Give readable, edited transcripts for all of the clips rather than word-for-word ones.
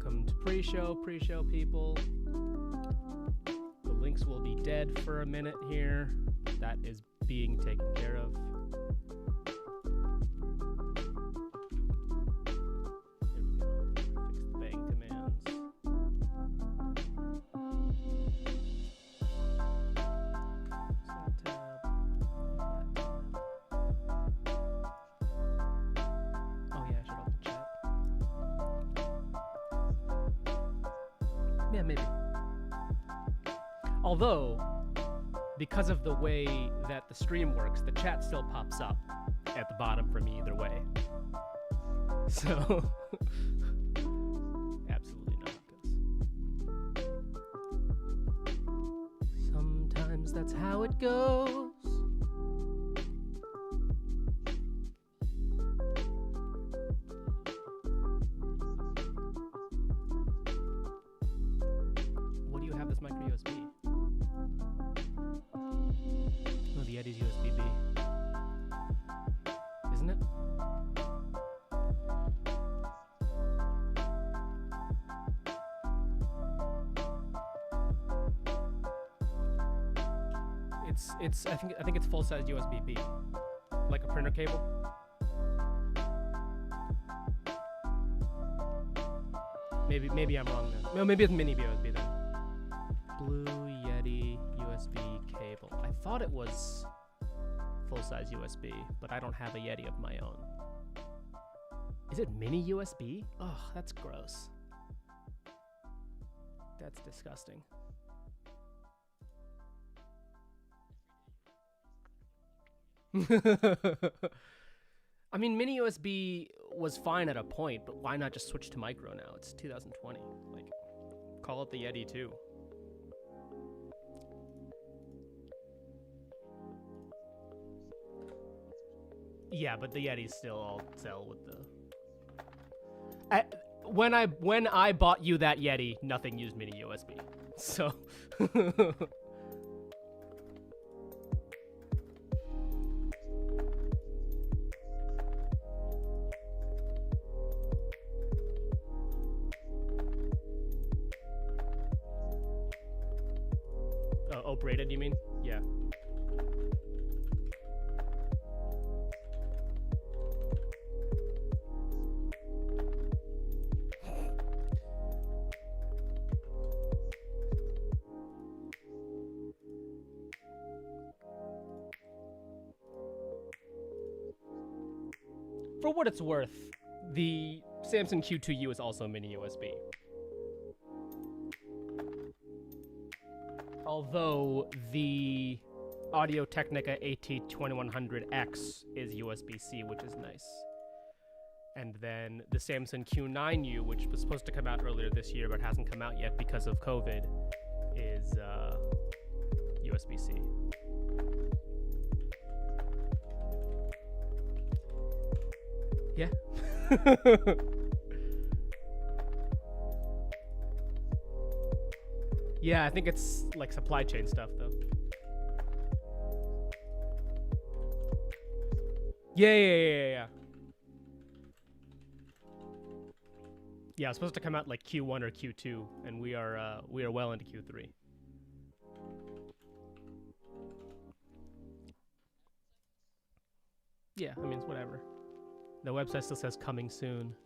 Welcome to pre-show people. The links will be dead for a minute here. That is being taken care of. Here we go. Fix the bang commands. Side tab. Oh yeah, I should open chat. Yeah, maybe. Although, because of the way that the stream works, the chat still pops up at the bottom for me either way. So, absolutely not. Sometimes that's how it goes. What do you have this micro USB? Oh, the Yeti's USB-B. Isn't it? I think it's full-size USB-B. Like a printer cable. Maybe I'm wrong then. No, maybe it's mini USB then. Blue Yeti USB cable. I thought it was full-size USB, but I don't have a Yeti of my own. Is it mini USB? Oh, that's gross. That's disgusting. I mean, mini USB was fine at a point, but why not just switch to micro now? It's 2020. Like, call it the Yeti too. Yeah, but the Yetis still all sell with the... when I bought you that Yeti, nothing used mini USB. So... Operated, you mean? Yeah. For what it's worth, the Samsung Q2U is also mini USB. Although the Audio-Technica AT2100X is USB-C, which is nice. And then the Samsung Q9U, which was supposed to come out earlier this year but hasn't come out yet because of COVID, is USB-C. Yeah. Yeah, I think it's like supply chain stuff, though. Yeah. Yeah, it's supposed to come out like Q1 or Q2, and we are well into Q3. Yeah, I mean, it's whatever. The website still says coming soon.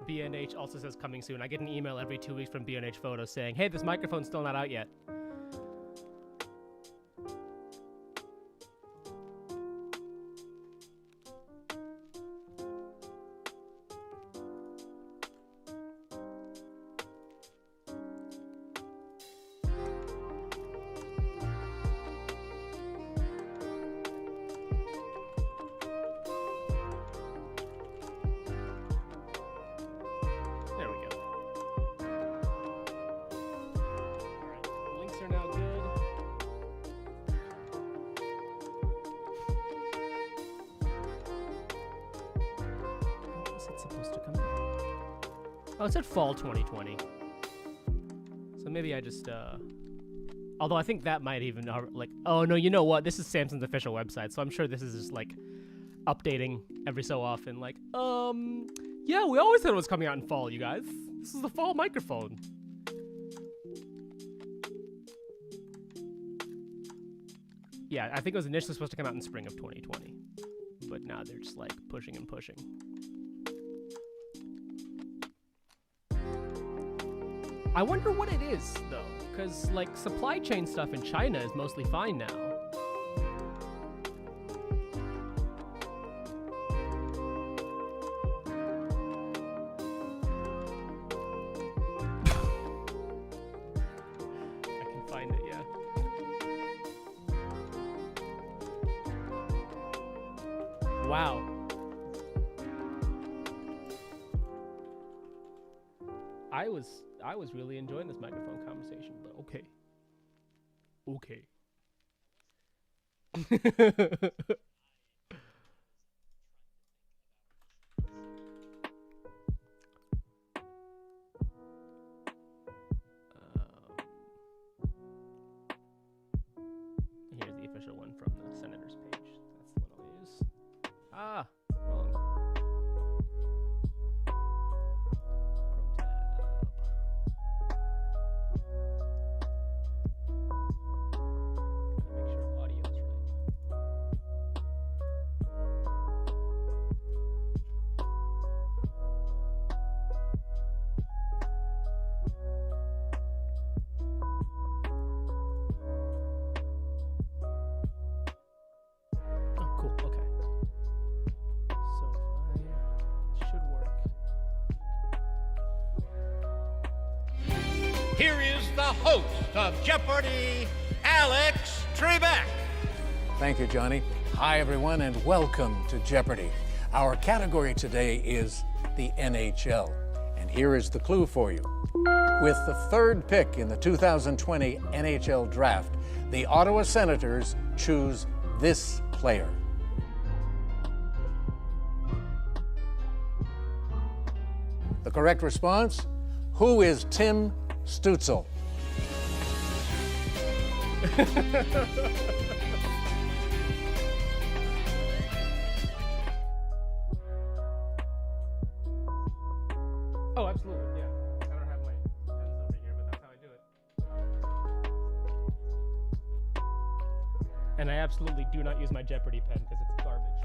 B&H also says coming soon. I get an email every 2 weeks from B&H Photos saying, hey, this microphone's still not out yet. Oh, it said fall 2020. So maybe I just, although I think that might even, like, oh no, you know what? This is Samsung's official website, so I'm sure this is just like updating every so often, like, yeah, we always said it was coming out in fall, you guys. This is the fall microphone. Yeah, I think it was initially supposed to come out in spring of 2020, but now they're just like pushing and pushing. I wonder what it is though, because like supply chain stuff in China is mostly fine now. I can find it, yeah. Wow. I was really enjoying this microphone conversation, but okay. Okay. Here's the official one from the Senator's page. That's the one I'll use. Ah, wrong. Make sure audio is right. Oh, cool. Okay. So it should work. Here is the host of Jeopardy, Alex Trebek. Thank you, Johnny. Hi, everyone, and welcome to Jeopardy! Our category today is the NHL. And here is the clue for you. With the third pick in the 2020 NHL Draft, the Ottawa Senators choose this player. The correct response? Who is Tim Stützle? Oh, absolutely, yeah. I don't have my pens over here, but that's how I do it. And I absolutely do not use my Jeopardy pen because it's garbage.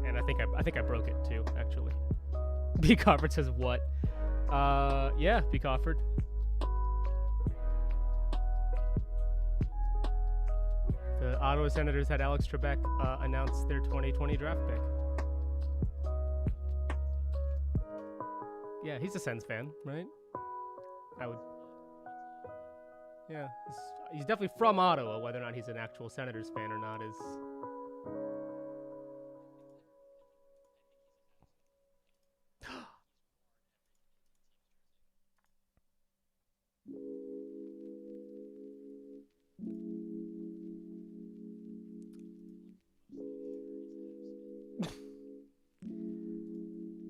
And I think I broke it too, actually. B. Crawford says what? Yeah, B. Crawford. The Ottawa Senators had Alex Trebek announce their 2020 draft pick. Yeah, he's a Sens fan, right? I would. Yeah, he's definitely from Ottawa. Whether or not he's an actual Senators fan or not is.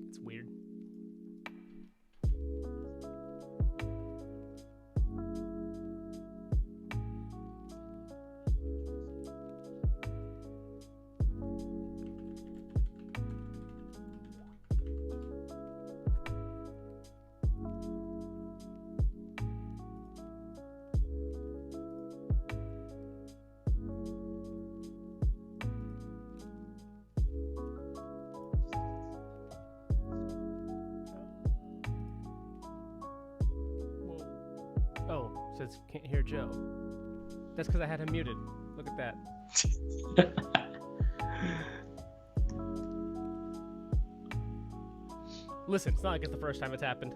It's weird. Oh, says can't hear Joe. That's because I had him muted. Look at that. Listen, it's not like it's the first time it's happened.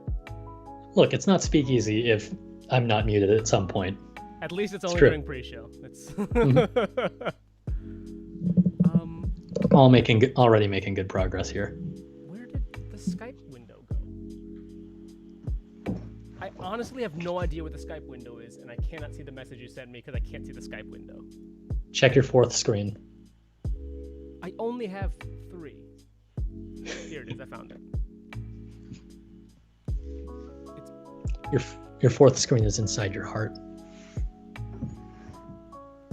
Look, it's not Speakeasy if I'm not muted at some point. At least it's only true. during pre-show. It's Already making good progress here. Where did the Skype window go? I honestly have no idea what the Skype window is, and I cannot see the message you sent me because I can't see the Skype window. Check your fourth screen. I only have 3. Here it is. I found it. Your fourth screen is inside your heart.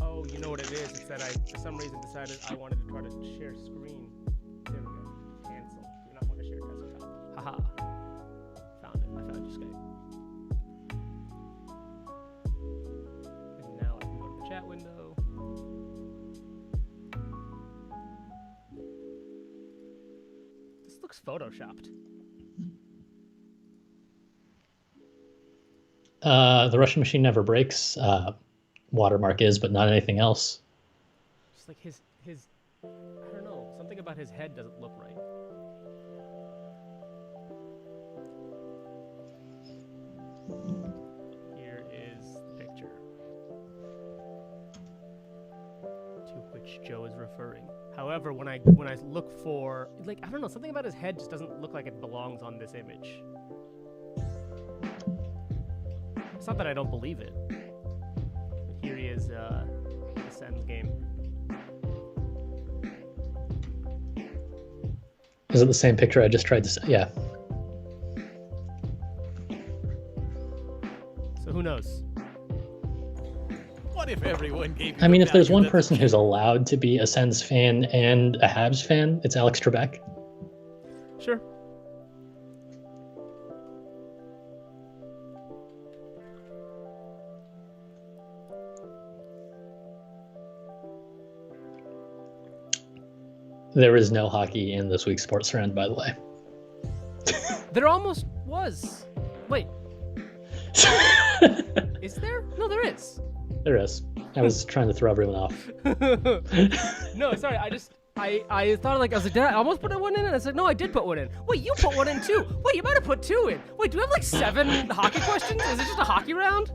Oh, you know what it is? It's that I, for some reason, decided I wanted to try to share screen. There we go. Cancel. Do not want to share desktop. Haha. Found it. I found you, Skype. And now I can go to the chat window. This looks photoshopped. The Russian machine never breaks. Watermark is, but not anything else. Just like his, I don't know, something about his head doesn't look right. Here is the picture to which Joe is referring. However, when I look for, like, I don't know, something about his head just doesn't look like it belongs on this image. It's not that I don't believe it. But here he is, the Sens game. Is it the same picture I just tried to say? Yeah. So who knows? What if everyone gave you I mean, the if there's value one that person who's allowed to be a Sens fan and a Habs fan, it's Alex Trebek. Sure. There is no hockey in this week's Sports Round, by the way. There almost was. Wait. Is there? No, there is. There is. I was trying to throw everyone off. No, sorry. I thought, like, I was like, did I almost put one in? And I said, no, I did put one in. Wait, you put one in too. Wait, you might have put two in. Wait, do we have like 7 hockey questions? Is it just a hockey round?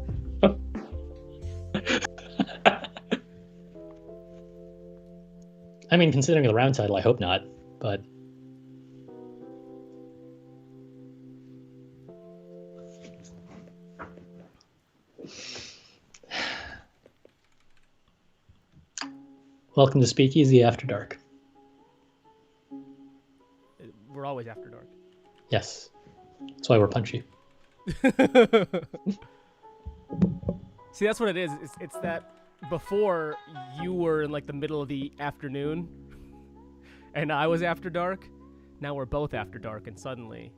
I mean, considering the round title, I hope not, but... Welcome to Speakeasy After Dark. We're always after dark. Yes. That's why we're punchy. See, that's what it is. It's that before you were in like the middle of the afternoon and I was after dark. Now we're both after dark and suddenly...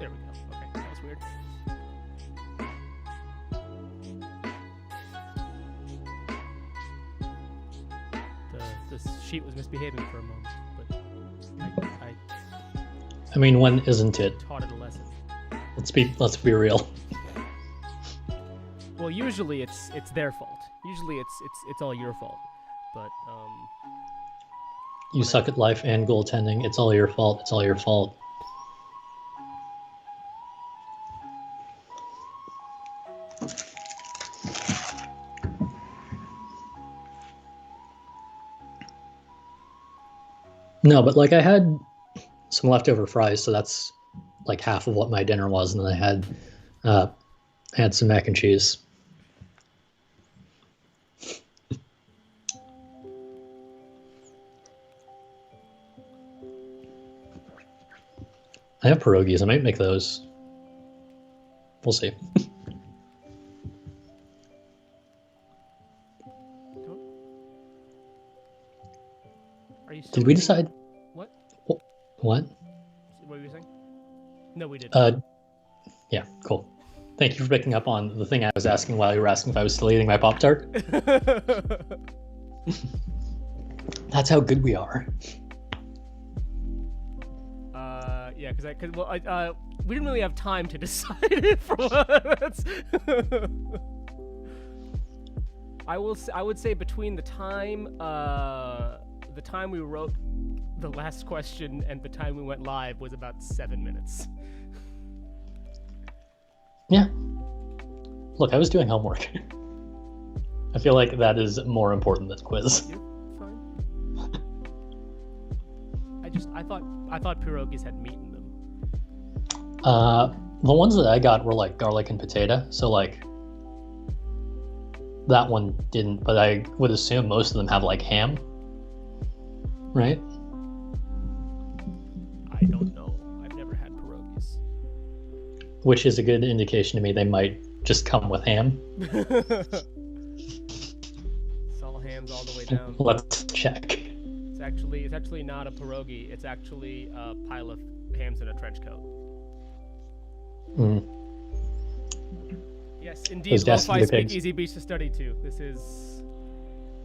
There we go. Okay, that was weird. The sheet was misbehaving for a moment, but I mean, when isn't I it? taught it a lesson. Let's be real. Well, usually it's their fault. Usually it's all your fault. But You suck at life and goaltending. It's all your fault. It's all your fault. No, but like I had some leftover fries, so that's like half of what my dinner was, and then I had some mac and cheese. I have pierogies. I might make those. We'll see. are you still Did we eating? decide? What? What? What were you saying? No, we didn't. Yeah, cool. Thank you for picking up on the thing I was asking while you were asking if I was still eating my Pop-Tart. That's how good we are. Yeah, because we didn't really have time to decide it for once. I would say between the time we wrote the last question and the time we went live was about 7 minutes. Yeah. Look, I was doing homework. I feel like that is more important than quiz. You're fine. I thought pierogies had meat in them. The ones that I got were like garlic and potato, so like that one didn't, but I would assume most of them have like ham, right? I don't know. I've never had pierogies. Which is a good indication to me they might just come with ham. It's all hams all the way down. Let's check. It's actually not a pierogi. It's actually a pile of hams in a trench coat. Mm. Yes, Those indeed. destined Lo-fi to be pigs. Speakeasy Beach to study to. This is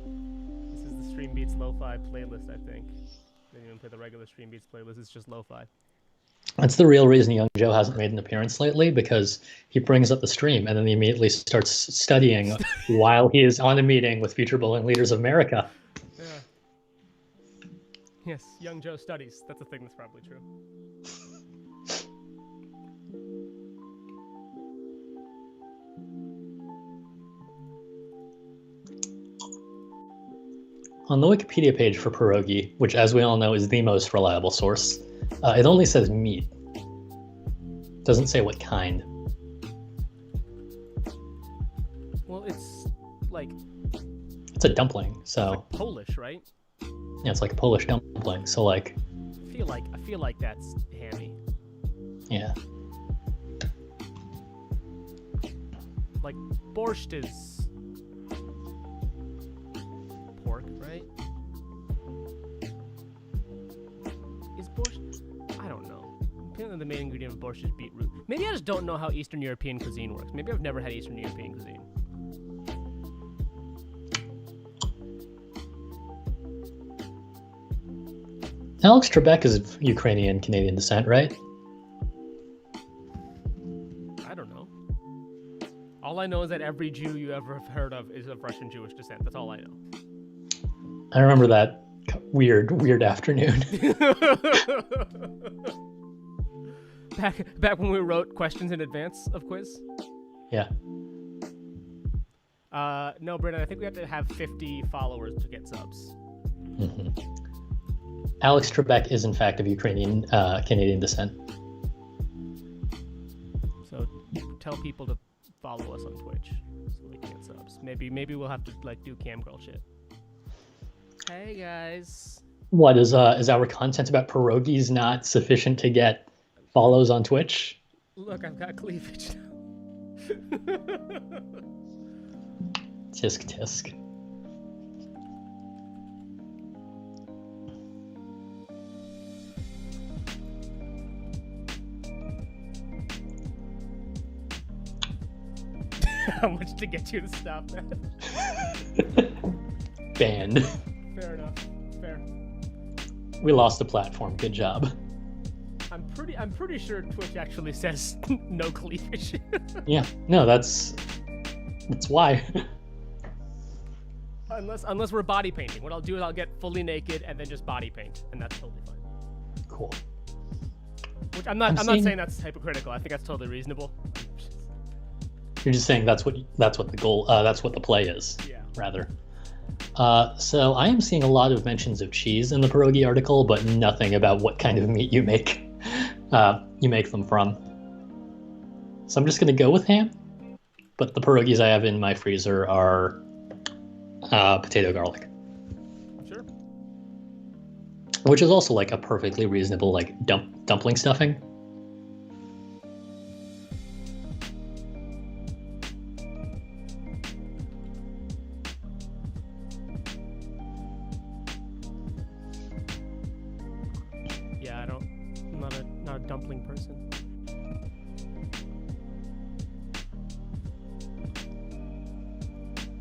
the Stream Beats Lo-fi playlist, I think. They didn't even play the regular Stream Beats playlist. It's just Lo-fi. That's the real reason Young Joe hasn't made an appearance lately, because he brings up the stream and then he immediately starts studying while he is on a meeting with future bowling leaders of America. Yeah. Yes, Young Joe studies. That's a thing that's probably true. On the Wikipedia page for pierogi, which as we all know is the most reliable source, it only says meat. Doesn't say what kind. Well, it's like It's a dumpling, so Polish, right? yeah, it's like a Polish dumpling. So like, I feel like that's hammy. yeah, Like borscht is pork, right? Is borscht? I don't know. Apparently the main ingredient of borscht is beetroot. Maybe I just don't know how Eastern European cuisine works. Maybe I've never had Eastern European cuisine. Alex Trebek is of Ukrainian Canadian descent, right? I don't know. All I know is that every Jew you ever have heard of is of Russian Jewish descent. That's all I know. I remember that weird afternoon. back when we wrote questions in advance of quiz. Yeah. No, Brennan, I think we have to have 50 followers to get subs. Mm-hmm. Alex Trebek is in fact of Ukrainian Canadian descent. So tell people to follow us on Twitch so we can get subs. Maybe we'll have to like do cam girl shit. Hey guys. What is our content about pierogies not sufficient to get follows on Twitch? Look, I've got cleavage now. Tisk tisk. How much to get you to stop that? Banned. Fair enough. Fair. We lost the platform. Good job. I'm pretty sure Twitch actually says no cleavage. Yeah. No, that's why. Unless we're body painting. What I'll do is I'll get fully naked and then just body paint, and that's totally fine. Cool. Which I'm not saying that's hypocritical. I think that's totally reasonable. You're just saying that's what the goal, that's what the play is. Yeah. Rather. So I am seeing a lot of mentions of cheese in the pierogi article, but nothing about what kind of meat you make them from. So I'm just gonna go with ham. But the pierogies I have in my freezer are potato garlic. Sure. Which is also like a perfectly reasonable like dumpling stuffing. Yeah, I'm not a dumpling person.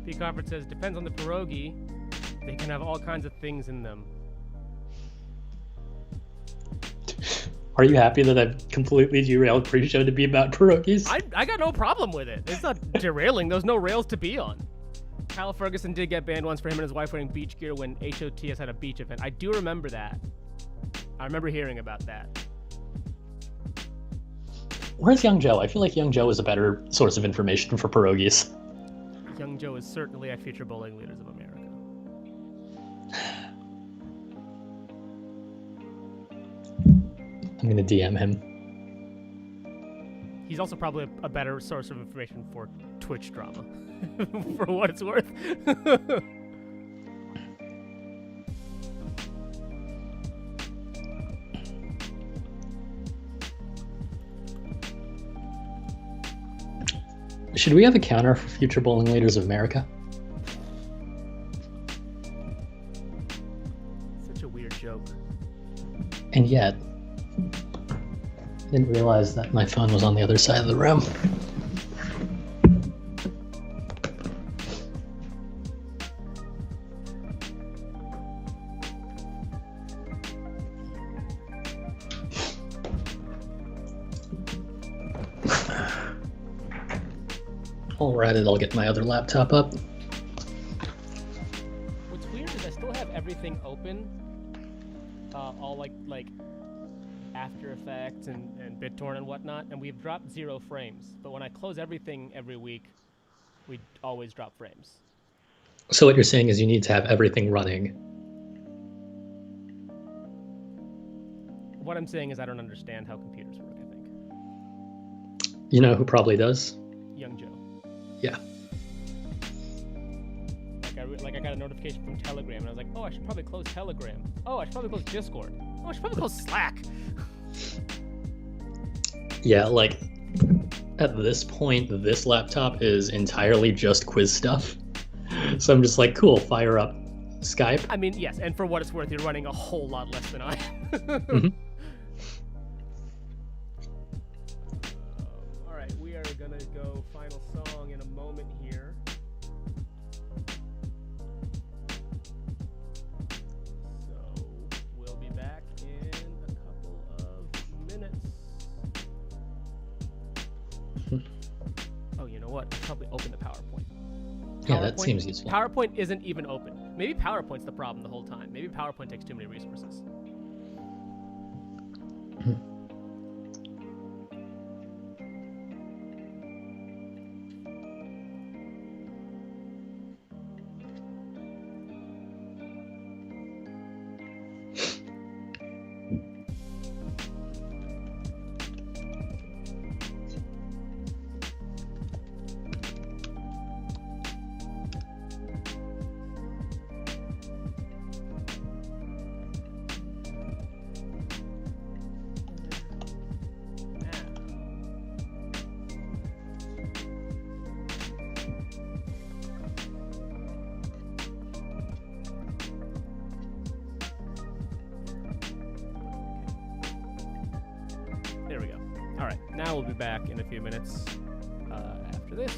P. Crawford says, depends on the pierogi. They can have all kinds of things in them. Are you happy that I've completely derailed pre-show to be about pierogies? I got no problem with it. It's not derailing. There's no rails to be on. Kyle Ferguson did get banned once for him and his wife wearing beach gear when HOTS had a beach event. I do remember that. I remember hearing about that. Where's Young Joe? I feel like Young Joe is a better source of information for pierogies. Young Joe is certainly at Future Bowling Leaders of America. I'm gonna DM him. He's also probably a better source of information for Twitch drama, for what it's worth. Should we have a counter for Future Bowling Leaders of America? Such a weird joke. And yet, I didn't realize that my phone was on the other side of the room. Alright, I'll get my other laptop up. What's weird is I still have everything open, all like After Effects and BitTorrent and whatnot, and we've dropped 0 frames. But when I close everything every week, we always drop frames. So what you're saying is you need to have everything running. What I'm saying is I don't understand how computers work, I think. You know who probably does? Young Joe. Yeah. Like I got a notification from Telegram, and I was like, oh, I should probably close Telegram. Oh, I should probably close Discord. Oh, I should probably close Slack. Yeah, like, at this point, this laptop is entirely just quiz stuff. So I'm just like, cool, fire up Skype. I mean, yes, and for what it's worth, you're running a whole lot less than I am. Mm-hmm. All right, we are going to go final song in a moment here. So we'll be back in a couple of minutes. Oh, you know what? I'll probably open the PowerPoint. Yeah, that seems useful. PowerPoint isn't even open. Maybe PowerPoint's the problem the whole time. Maybe PowerPoint takes too many resources. There we go. All right, now we'll be back in a few minutes after this.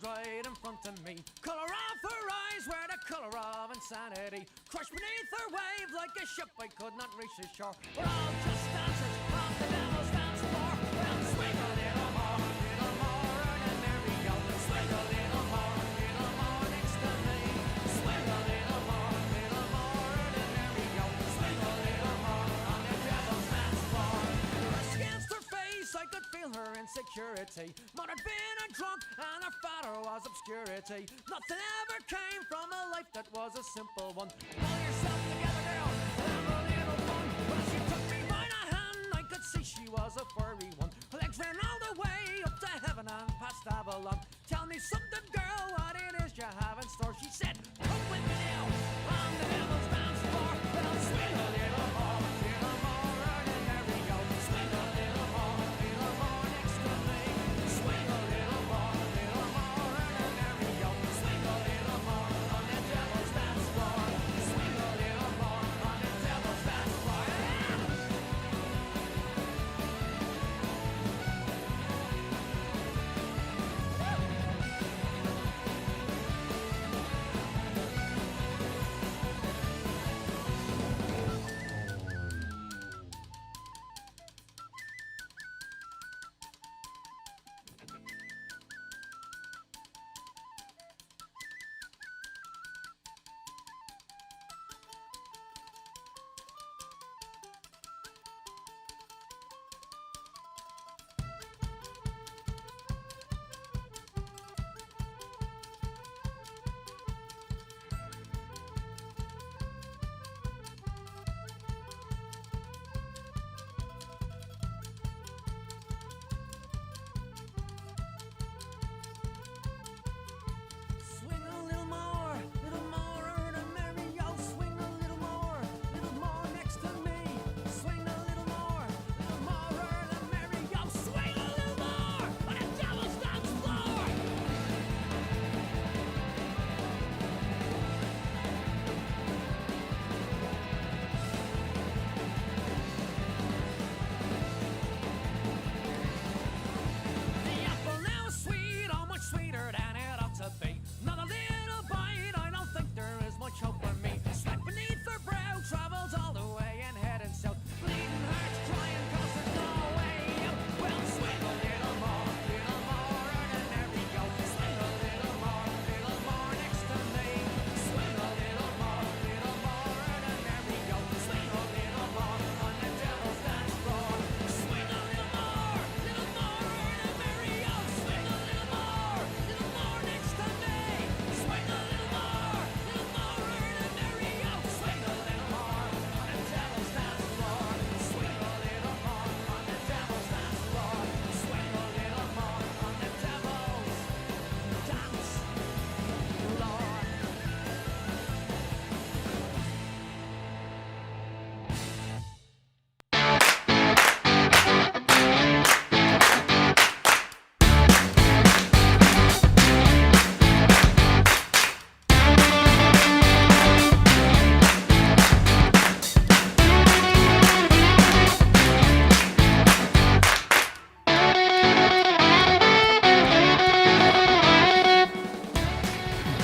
Right in front of me, color of her eyes were the color of insanity. Crushed beneath her wave like a ship I could not reach the shore. We're all just dancers on the devil's dance floor. Well, swing a little more than Mario. Swing a little more next to me. Swing a little more than Mario. Swing a little more on the devil's dance floor. Pressed against her face, I could feel her insecurity. Mother had been a drunk and her father was obscurity. Nothing ever came from a life that was a simple one. Pull yourself together, girl, and have a little fun. When she took me by the hand, I could see she was a furry one. Her legs ran all the way up to heaven and past Avalon. Tell me something, girl, what it is you have in store. She said, come with me now on the devil's dance floor. Well, swing a little more than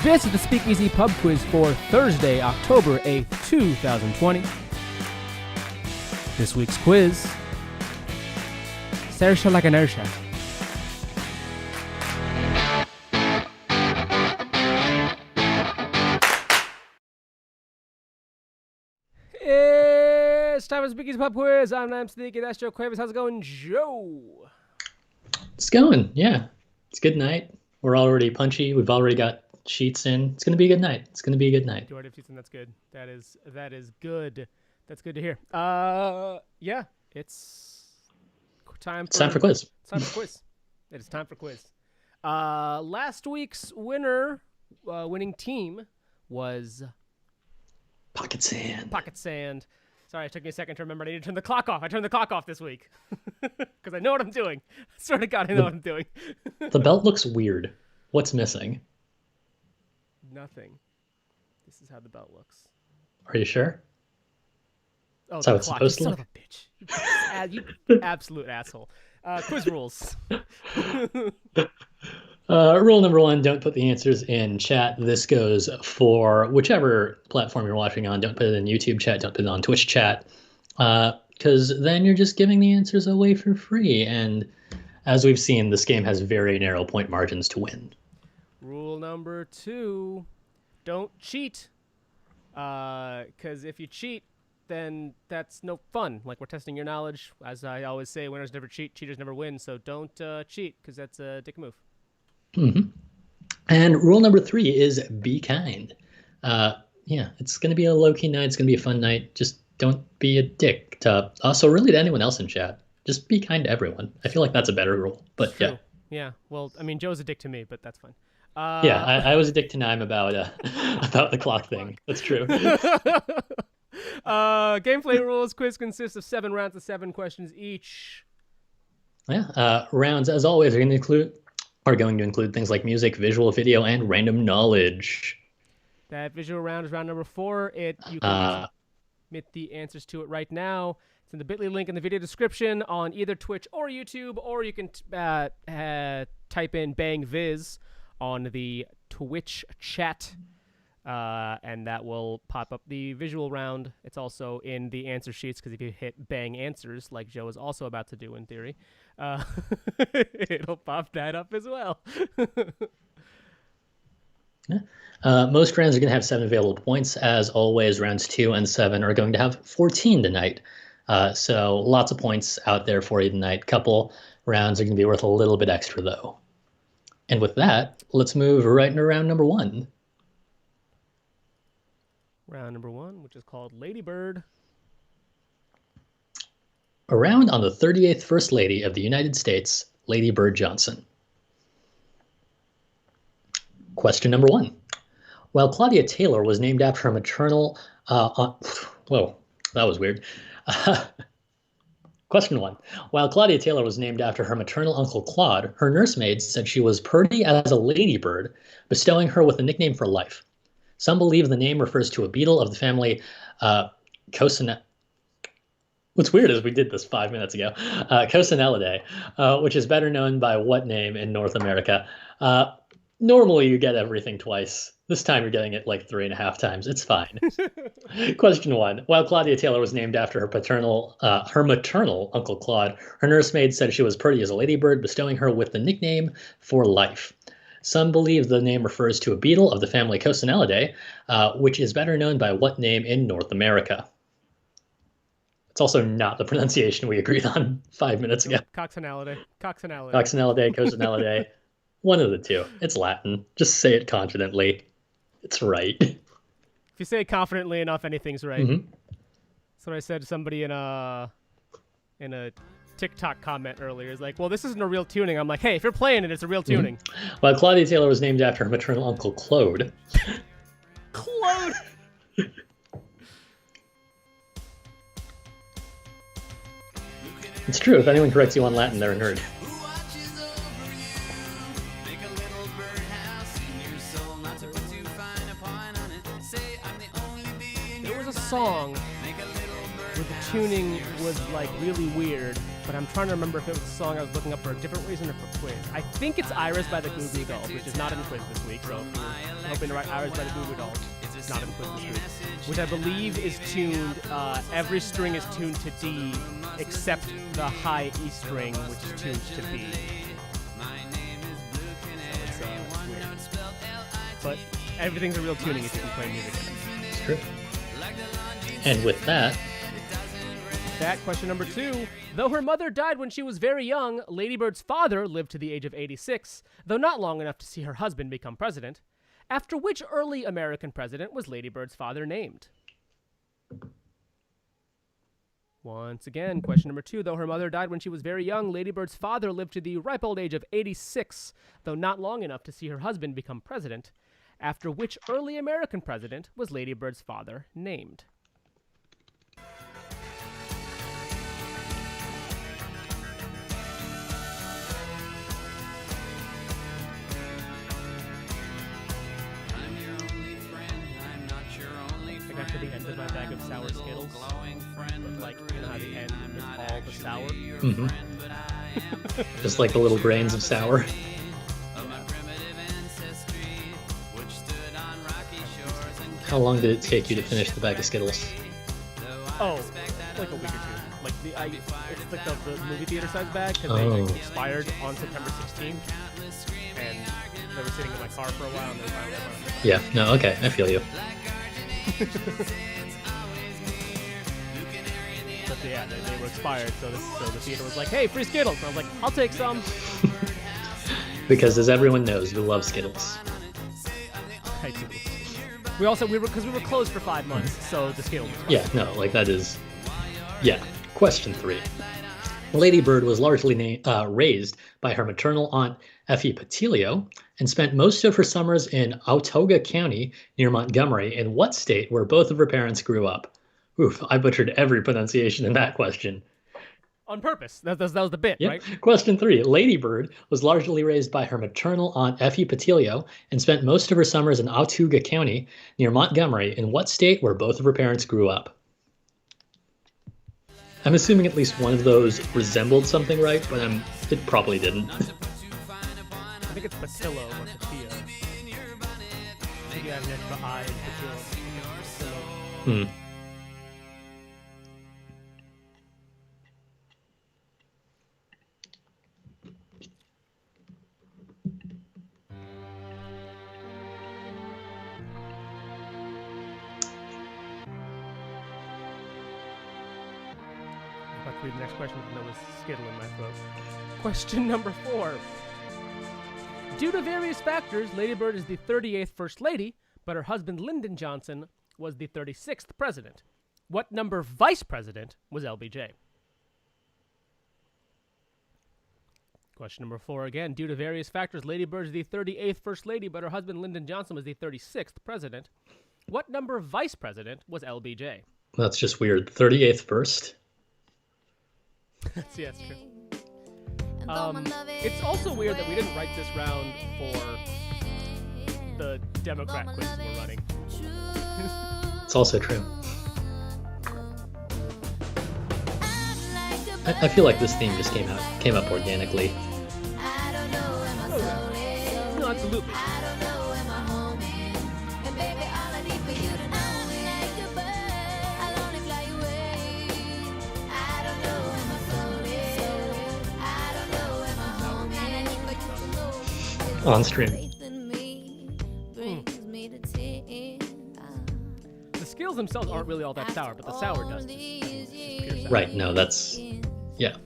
This is the Speakeasy Pub Quiz for Thursday, October 8th, 2020. This week's quiz, Sersha like inertia. It's time for Speakeasy Pub Quiz. I'm Sneaky. That's Joe Cuevas. How's it going, Joe? It's going, yeah. It's a good night. We're already punchy. We've already got sheets in. It's going to be a good night. It's going to be a good night. You already have sheets in. That's good. That is good. That's good to hear. Yeah, it's time for quiz. It's time for quiz. It is time for quiz. Last week's winning team was Pocket Sand. Pocket Sand. Sorry, it took me a second to remember. I need to turn the clock off. I turned the clock off this week because I know what I'm doing. I swear to God, I know what I'm doing. The belt looks weird. What's missing? Nothing. This is how the belt looks. Are you sure? Oh, That's how the it's clock. supposed You to son look? of a bitch. You absolute asshole. Quiz rules. Rule number 1, don't put the answers in chat. This goes for whichever platform you're watching on. Don't put it in YouTube chat. Don't put it on Twitch chat. Because then you're just giving the answers away for free. And as we've seen, this game has very narrow point margins to win. Rule number 2, don't cheat. Because if you cheat, then that's no fun. Like, we're testing your knowledge. As I always say, winners never cheat, cheaters never win. So don't cheat, because that's a dick move. Mm-hmm. And rule number 3 is be kind. Yeah, it's going to be a low-key night. It's going to be a fun night. Just don't be a dick to us or really to anyone else in chat. Just be kind to everyone. I feel like that's a better rule. But True. yeah. Yeah. Well, I mean, Joe's a dick to me, but that's fine. Yeah, I was a dick to Nime about the clock thing. That's true. Gameplay rules. Quiz consists of 7 rounds of 7 questions each. Yeah. Rounds, as always, are going to include things like music, visual, video, and random knowledge. That visual round is round number 4. You can submit the answers to it right now. It's in the bit.ly link in the video description on either Twitch or YouTube, or you can type in Bang Viz on the Twitch chat, and that will pop up the visual round. It's also in the answer sheets, because if you hit Bang Answers, like Joe is also about to do in theory, it'll pop that up as well. Yeah. Most rounds are going to have 7 available points. As always, rounds 2 and 7 are going to have 14 tonight. So lots of points out there for you tonight. Couple rounds are going to be worth a little bit extra, though. And with that, let's move right into round number 1. Round number 1, which is called Lady Bird. A round on the 38th First Lady of the United States, Lady Bird Johnson. Question number 1. While Claudia Taylor was named after her maternal... whoa, that was weird. Question 1. While Claudia Taylor was named after her maternal uncle Claude, her nursemaid said she was purty as a ladybird, bestowing her with a nickname for life. Some believe the name refers to a beetle of the family Cosinellidae. What's weird is we did this 5 minutes ago. Cosinellidae, which is better known by what name in North America? Normally you get everything twice. This time you're getting it like 3.5 times. It's fine. Question 1. While Claudia Taylor was named after her maternal Uncle Claude, her nursemaid said she was pretty as a ladybird, bestowing her with the nickname for life. Some believe the name refers to a beetle of the family Cosinellidae, which is better known by what name in North America? It's also not the pronunciation we agreed on 5 minutes ago. Coccinellidae. Coccinellidae, Cosinellidae. One of the two. It's Latin. Just say it confidently. It's right. If you say it confidently enough, anything's right. Mm-hmm. That's what I said to somebody in a TikTok comment earlier. Is like, well, this isn't a real tuning. I'm like, hey, if you're playing it, it's a real tuning. Mm-hmm. While Claudia Taylor was named after her maternal uncle Claude. Claude! It's true. If anyone corrects you on Latin, they're a nerd. There was a song where the tuning was like really weird, but I'm trying to remember if it was a song I was looking up for a different reason or for quiz. I think it's Iris by the Goo Goo Dolls, which is not in quiz this week, so if you're hoping to write Iris by the Goo Goo Dolls, it's not in quiz this week. Which I believe is tuned, every string is tuned to D, except the high E string, which is tuned to B. So it's weird. But everything's a real tuning if you can play music. It's true. And with that, Question number 2. Though her mother died when she was very young, Lady Bird's father lived to the age of 86, though not long enough to see her husband become president. After which early American president was Lady Bird's father named? Once again, question number 2. Though her mother died when she was very young, Lady Bird's father lived to the ripe old age of 86, though not long enough to see her husband become president. After which early American president was Lady Bird's father named? I got to the end of my bag of sour Skittles, but like, you know how the end is all the sour? mm-hmm. Just like the little grains of sour. How long did it take you to finish the bag of Skittles? Oh, like a week or two. Like it's like the movie theater size bag because they expired on September 16th, and they were sitting in my car for a while, and then finally I brought them. Yeah, no, okay, I feel you. But yeah, they were expired, so the theater was like, "Hey, free Skittles!" And I was like, "I'll take some." Because as everyone knows, we love Skittles. I do. We were closed for 5 months, so the Skittles. Yeah, no, like that is. Yeah. Question 3. Lady Bird was largely raised by her maternal aunt Effie Patilio and spent most of her summers in Autauga County near Montgomery, in what state where both of her parents grew up? Oof, I butchered every pronunciation in that question. On purpose. That was the bit, Yep. right? Question 3. Lady Bird was largely raised by her maternal aunt Effie Patilio and spent most of her summers in Autauga County near Montgomery, in what state where both of her parents grew up? I'm assuming at least one of those resembled something right, but it probably didn't. I think it's Patillo or Patillo. I think you have an extra I in Patillo. I'm about to read the next question with no skittle in my throat. Question number 4. Due to various factors, Lady Bird is the 38th First Lady, but her husband Lyndon Johnson was the 36th President. What number Vice President was LBJ? Question number 4 again. Due to various factors, Lady Bird is the 38th First Lady, but her husband Lyndon Johnson was the 36th President. What number Vice President was LBJ? That's just weird. 38th first? Yeah, it's true. It's also weird that we didn't write this round for the Democrat quizzes we're running. It's also true. I feel like this theme just came up organically. No, absolutely. On stream. The skills themselves aren't really all that sour, but the sour does. It's pure sour. Right, no, that's... Yeah.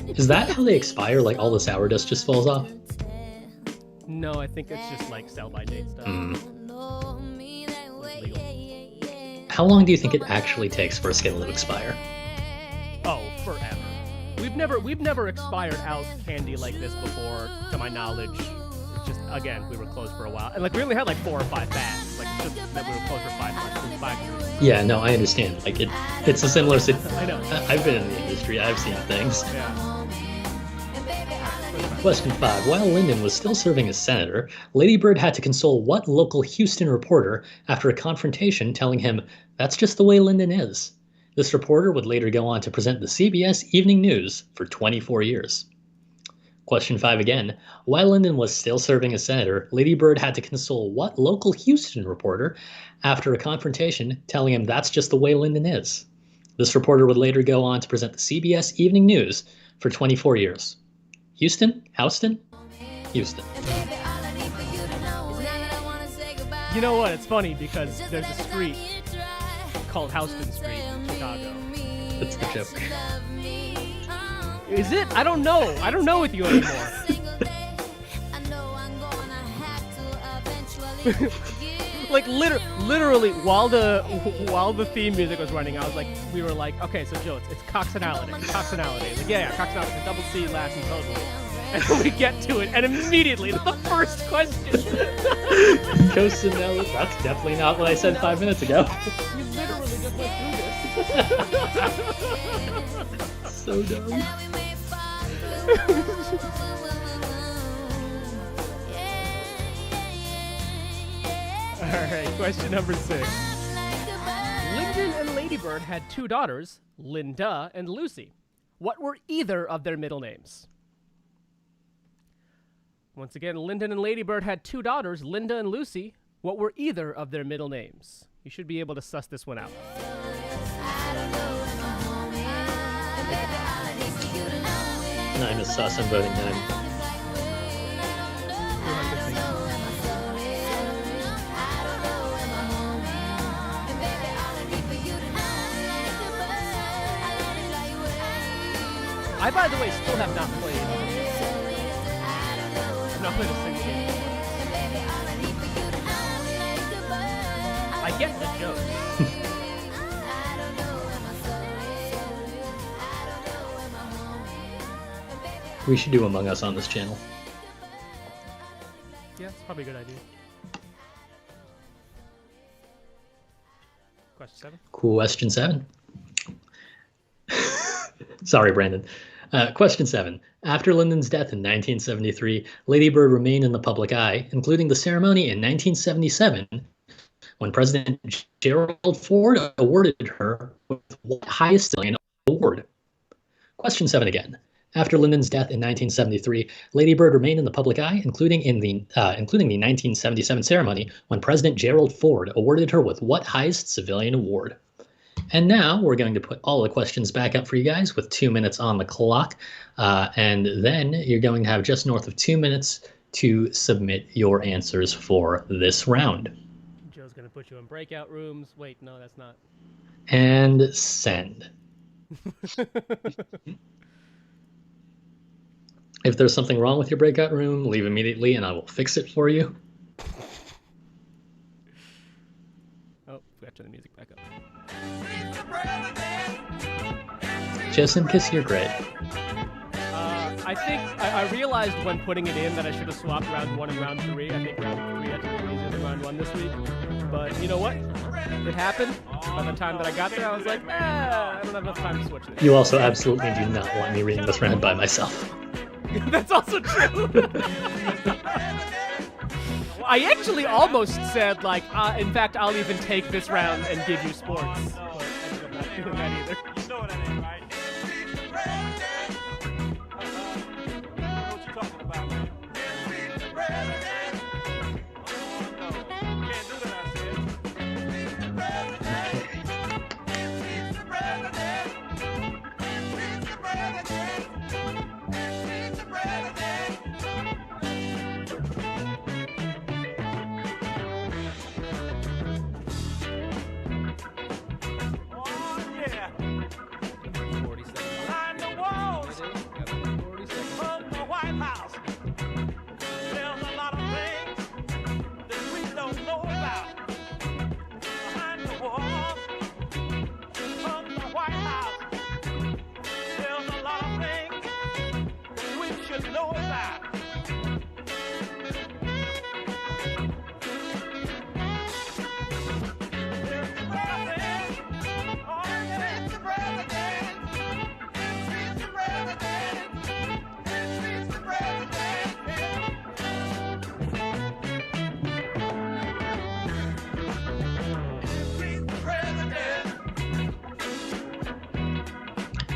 Is that how they expire? Like, all the sour dust just falls off? No, I think it's just like sell-by date stuff. Like legal. How long do you think it actually takes for a Skittle to expire? Oh, forever. We've never expired out candy like this before, to my knowledge. It's just, again, we were closed for a while. And like we only had like 4 or 5 bags. Like it's just that we were closed for 5 months. 5 years. Yeah, no, I understand. Like it's a similar I know. I've been in the industry, I've seen things. Yeah. Question 5. While Lyndon was still serving as senator, Lady Bird had to console what local Houston reporter after a confrontation telling him, "That's just the way Lyndon is"? This reporter would later go on to present the CBS Evening News for 24 years. Question 5 again. While Lyndon was still serving as senator, Lady Bird had to console what local Houston reporter after a confrontation telling him that's just the way Lyndon is? This reporter would later go on to present the CBS Evening News for 24 years. Houston? Houston? Houston. You know what? It's funny because there's a street called Houston Street in Chicago. That's the joke. Is it? I don't know. I don't know with you anymore. Like literally, while the theme music was running, we were like, okay, so Joe, it's Coxonality. Coxonality. Like, yeah, Coxonality. Double C, Latin, totally. And then we get to it, and immediately the first question. Coxonality. That's definitely not what I said 5 minutes ago. You literally just went through this. So dumb. Alright, question number 6. Lyndon and Lady Bird had 2 daughters, Linda and Lucy. What were either of their middle names? Once again, Lyndon and Lady Bird had 2 daughters, Linda and Lucy. What were either of their middle names? You should be able to suss this one out. Nine is sus, I'm voting 9. I, by the way, still have not played. I've not played a single game. I get the joke. We should do Among Us on this channel. Yeah, it's probably a good idea. Question 7. Question 7. Sorry, Brandon. Question 7. After Lyndon's death in 1973, Lady Bird remained in the public eye, including the ceremony in 1977 when President Gerald Ford awarded her with the highest civilian award. Question 7 again. After Lyndon's death in 1973, Lady Bird remained in the public eye, including the 1977 ceremony when President Gerald Ford awarded her with what highest civilian award? And now we're going to put all the questions back up for you guys with 2 minutes on the clock. And then you're going to have just north of 2 minutes to submit your answers for this round. Joe's going to put you in breakout rooms. Wait, no, that's not. And send. If there's something wrong with your breakout room, leave immediately and I will fix it for you. Oh, we have to turn the music back up. Jason, kiss your great. I think I realized when putting it in that I should have swapped round 1 and round 3. I think round 3 had to be easier than round 1 this week. But you know what? It happened. By the time that I got there, I was like, I don't have enough time to switch this. You also absolutely do not want me reading this round by myself. That's also true. I actually almost said, like, in fact, I'll even take this round and give you sports. But I'm not doing that either. You know that ain't right. What you talking about, man? No, can't do that, I said.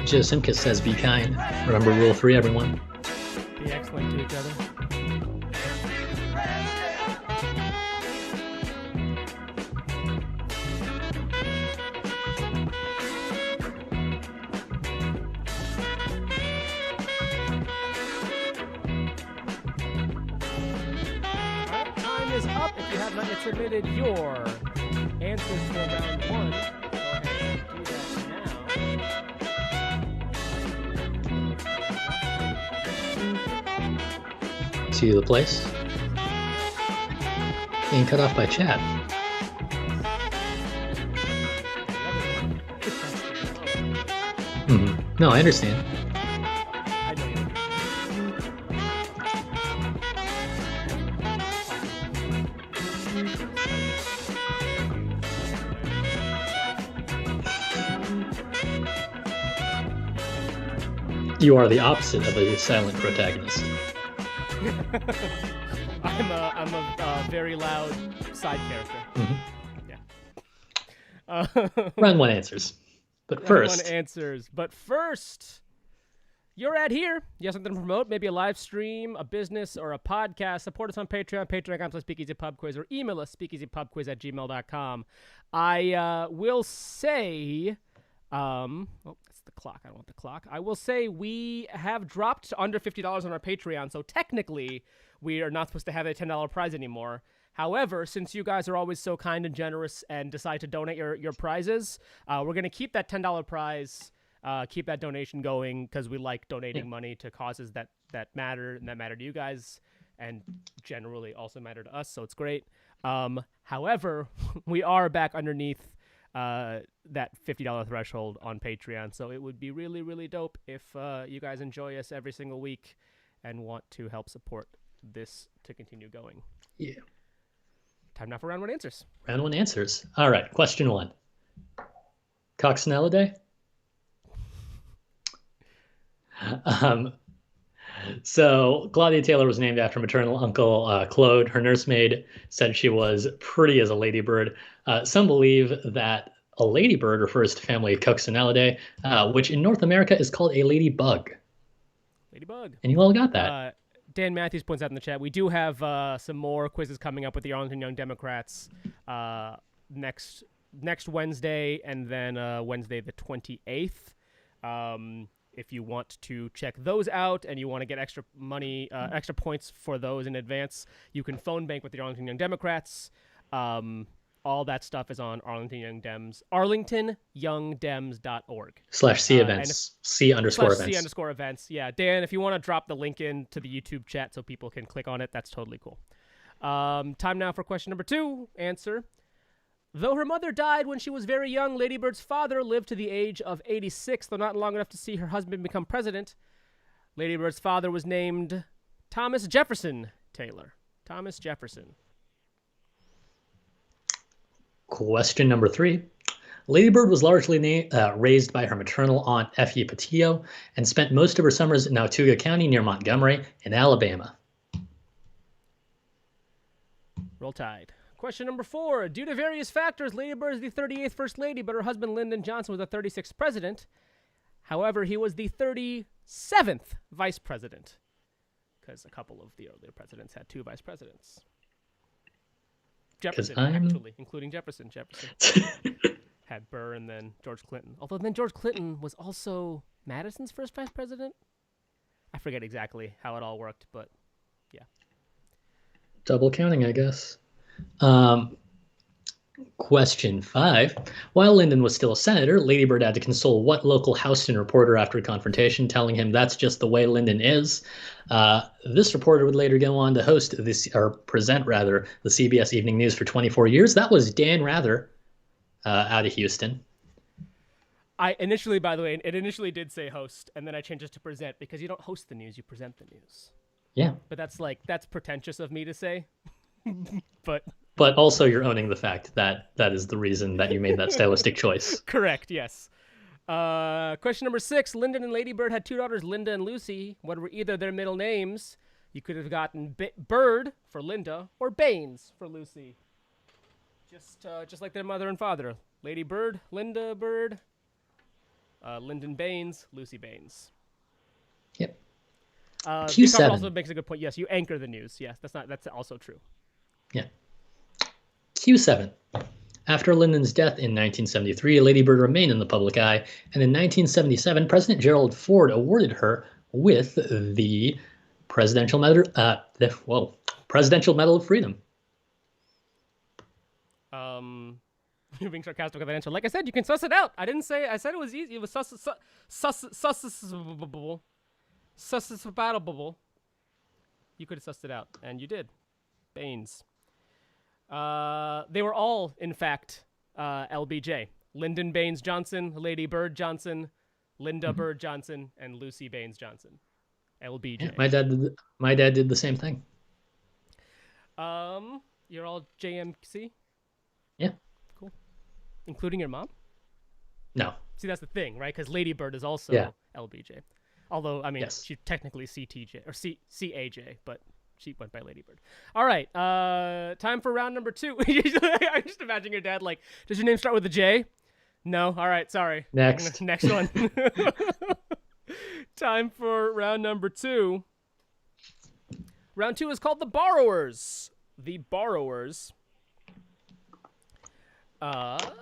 Joe Simkus says be kind. Remember rule 3, everyone. Be excellent to each other. Time is up. If you have not yet submitted your answers for round 1, go ahead and do that now. See the place. Being cut off by chat. No, I understand. I know you. You are the opposite of a silent protagonist. I'm a very loud side character. Yeah. Round 1 answers. But Round first, 1 answers. But first, you're at here. You have something to promote, maybe a live stream, a business, or a podcast. Support us on Patreon, patreon.com/SpeakeasyPubQuiz, or email us, speakeasypubquiz@gmail.com. I will say, that's the clock. I don't want the clock. I will say we have dropped to under $50 on our Patreon, so technically we are not supposed to have a $10 prize anymore. However, since you guys are always so kind and generous and decide to donate your prizes, we're going to keep that $10 prize, keep that donation going, because we like donating money to causes that matter and that matter to you guys and generally also matter to us, so it's great. However, we are back underneath that $50 threshold on Patreon, so it would be really, really dope if you guys enjoy us every single week and want to help support this to continue going. yeah. Time now for round 1 answers. Round 1 answers. All right, question 1. Coccinellidae? So Claudia Taylor was named after maternal uncle Claude. Her nursemaid said she was pretty as a ladybird. Some believe that a ladybird refers to family Coccinellidae, which in North America is called a ladybug. Ladybug. And you all got that. Dan Matthews points out in the chat, we do have some more quizzes coming up with the Arlington Young Democrats next Wednesday and then Wednesday the 28th. If you want to check those out and you want to get extra money, extra points for those in advance, you can phone bank with the Arlington Young Democrats. All that stuff is on arlingtonyoungdems.org. /C events. /C_events. /C_events. Yeah, Dan, if you want to drop the link into the YouTube chat so people can click on it, that's totally cool. Time now for question number 2. Answer. Though her mother died when she was very young, Lady Bird's father lived to the age of 86, though not long enough to see her husband become president. Lady Bird's father was named Thomas Jefferson Taylor. Thomas Jefferson. Question number 3. Lady Bird was largely raised by her maternal aunt Effie Patillo and spent most of her summers in Autauga County near Montgomery in Alabama. Roll Tide. Question number 4. Due to various factors, Lady Bird is the 38th First Lady, but her husband Lyndon Johnson was the 36th President. However, he was the 37th Vice President, because a couple of the earlier presidents had 2 Vice Presidents. Jefferson, actually, including Jefferson. Jefferson had Burr and then George Clinton. Although then George Clinton was also Madison's first Vice President? I forget exactly how it all worked, but yeah. Double counting, I guess. Question 5. While Lyndon was still a senator, Lady Bird had to console what local Houston reporter after a confrontation, telling him that's just the way Lyndon is. This reporter would later go on to present the CBS Evening News for 24 years. That was Dan Rather out of Houston. I initially, by the way, it initially did say host, and then I changed it to present, because you don't host the news, you present the news. Yeah. But that's pretentious of me to say. But also you're owning the fact that that is the reason that you made that stylistic choice. Correct, yes. Question number 6. Lyndon and Lady Bird had 2 daughters, Linda and Lucy. What were either their middle names? You could have gotten Bird for Linda or Baines for Lucy. Just like their mother and father. Lady Bird, Linda Bird. Lyndon Baines, Lucy Baines. Yep. Because Q7. also makes a good point. Yes, you anchor the news. Yes, that's also true. Yeah. Q7. After Lyndon's death in 1973, Lady Bird remained in the public eye, and in 1977, President Gerald Ford awarded her with the Presidential Medal of Freedom. You're being sarcastic with that answer. Like I said, you can suss it out. I didn't say. I said it was easy. It was sussable. You could have sussed it out, and you did. Baines. They were all, in fact, LBJ. Lyndon Baines Johnson, Lady Bird Johnson, Linda Bird Johnson, and Lucy Baines Johnson. LBJ. Yeah, my dad did the same thing. You're all JMC? Yeah. Cool. Including your mom? No. See, that's the thing, right? Because Lady Bird is also LBJ. Although, I mean, she's technically CTJ or CAJ, but she went by Lady Bird. All right. Time for round number 2. I'm just imagining your dad like, does your name start with a J? No. All right. Sorry. Next. Next one. Time for round number 2. Round 2 is called The Borrowers. The Borrowers.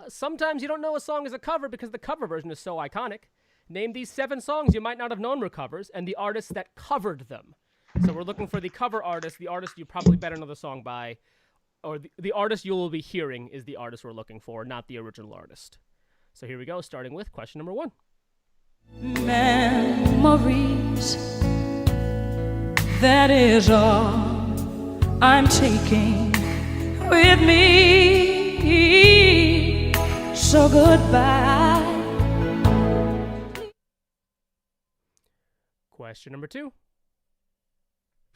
Sometimes you don't know a song is a cover because the cover version is so iconic. Name these 7 songs you might not have known were covers and the artists that covered them. So we're looking for the cover artist, the artist you probably better know the song by, or the artist you will be hearing is the artist we're looking for, not the original artist. So here we go, starting with question number 1. Memories, that is all I'm taking with me. So goodbye. Question number 2.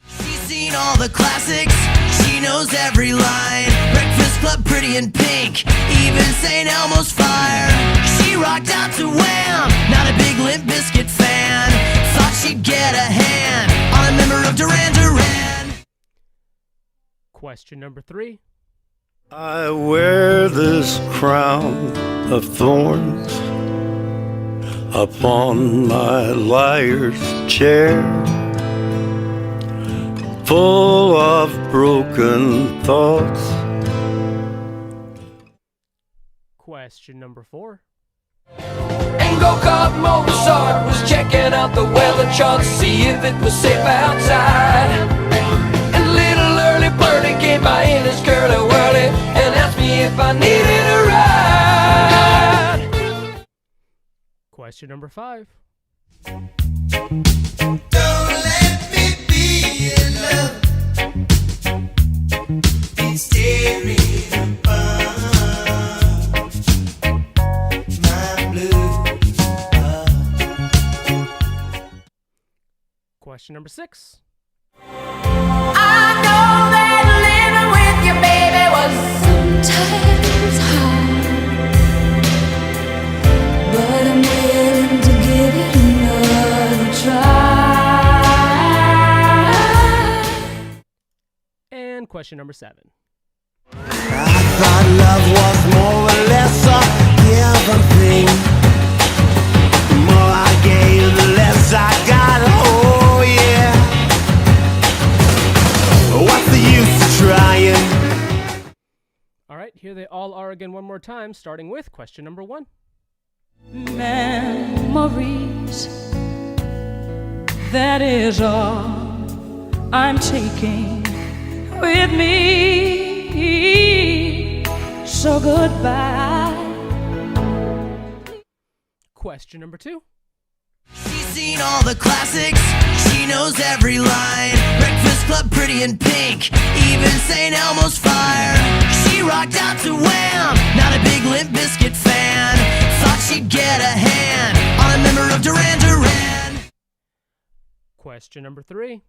She's seen all the classics, she knows every line. Breakfast Club, Pretty in Pink, even St. Elmo's Fire. She rocked out to Wham, not a big Limp Bizkit fan. Thought she'd get a hand on a member of Duran Duran. Question number 3. I wear this crown of thorns upon my liar's chair, full of broken thoughts. Question number 4. And go-kart Mozart was checking out the weather chart to see if it was safe outside. And little early birdie came by in his curly whirly and asked me if I needed a ride. Question number 5. Don't let me be in love. It's tearing apart my blue heart. Question number 6. I know that living with you, baby, was sometimes hard, but I'm willing to give it another try. And question number 7. I thought love was more or less a given thing. The more I gave, the less I got. Oh yeah. What's the use of trying? All right, here they all are again one more time, starting with question number 1. Memories, that is all I'm taking with me. So goodbye. Question number 2. She's seen all the classics, she knows every line. Breakfast Club, Pretty in Pink, even St. Elmo's Fire. She rocked out to Wham, not a big Limp Bizkit fan. Thought she'd get a hand on a member of Duran Duran. Question number 3.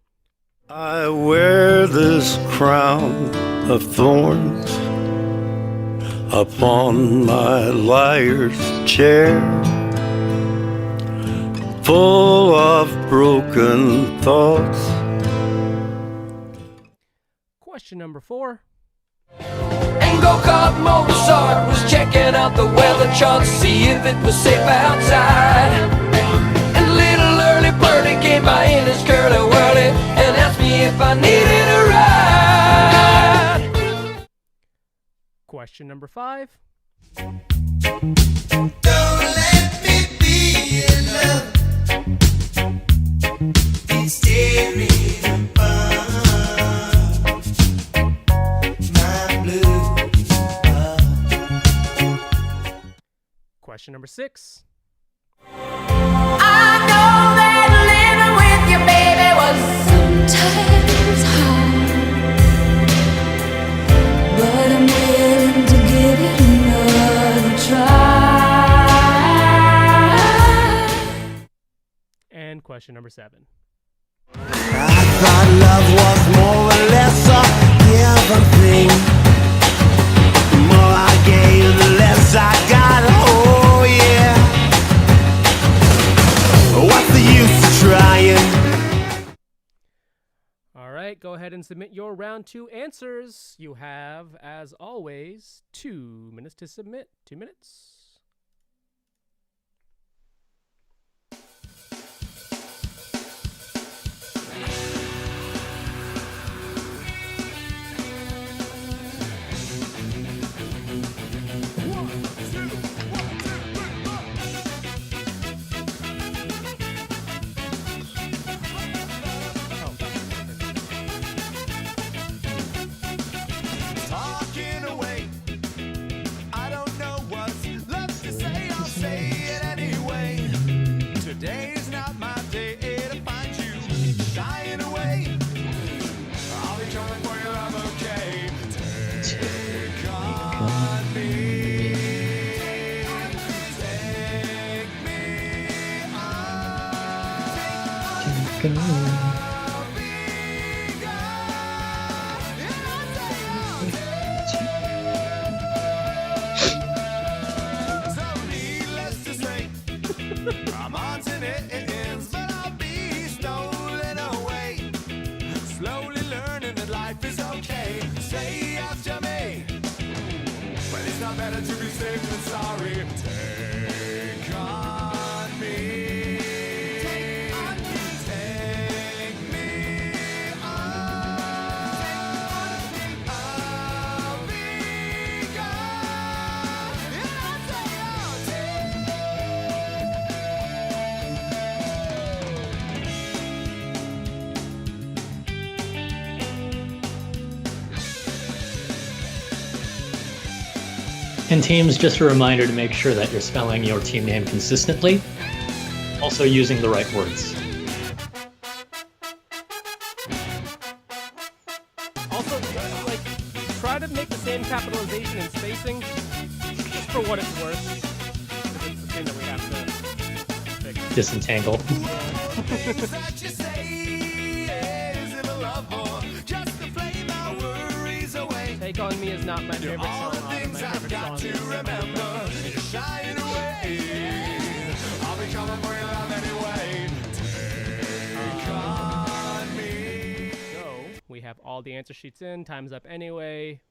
I wear this crown of thorns upon my liar's chair, full of broken thoughts. Question number 4. And go-kart Mozart was checking out the weather chart to see if it was safe outside. And little early birdie came by in his curly-whirly and asked me if I needed a ride. Question number 5. Don't let me be in love. It's tearing apart my blue heart. Question number 6. I know that living with you, baby, was sometimes hard, but I'm willing to give it another try. And question number 7. I thought love was more or less a given thing. The more I gave, the less I got. Oh yeah. What's the use of trying? All right, go ahead and submit your round 2 answers. You have, as always, 2 minutes to submit. 2 minutes. Talking away, I don't know what's left to say. I'll say it anyway. Today's not my day to find you shying away. I'll be coming for your love, okay? Take on me. Take me on. I'll be gone. Yeah, so needless to say, I'm on to ends, but I'll be stolen away. Slowly learning that life is okay. Say after me, well, it's not better to be safe than sorry. Take on me. Take me on. I'll be gone. Yeah, I'll say I'll take. And teams, just a reminder to make sure that you're spelling your team name consistently, also using the right words. Also, like, try to make the same capitalization and spacing, just for what it's worth. It's the thing that we have to fix. Disentangle. That you say is in a love more, just to flame our worries away. Take On Me is not my favorite All song. the My things I've favorite got song to is remember, you're shying away. I'll be coming for your love anyway. Take on me. So, we have all the answer sheets in. Time's up anyway.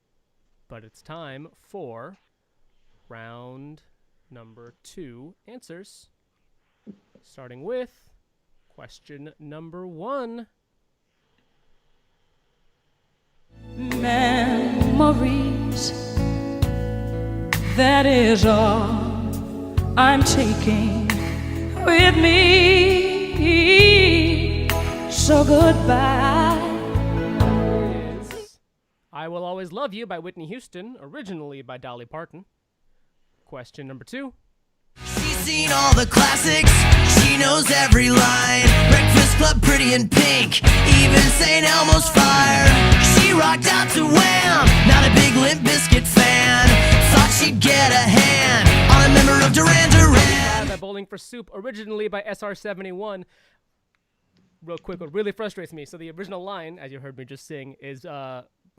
But it's time for round number 2 answers. Starting with question number 1. Memories, that is all I'm taking with me. So goodbye. Is I Will Always Love You by Whitney Houston, originally by Dolly Parton. Question number 2. She's seen all the classics, she knows every line. Breakfast Club, Pretty in Pink, even St. Elmo's Fire. She rocked out to Wham, not a big Limp Bizkit fan. Thought she'd get a hand on a member of Duran Duran. By Bowling for Soup, originally by SR71. Real quick, what really frustrates me, so the original line, as you heard me just sing, is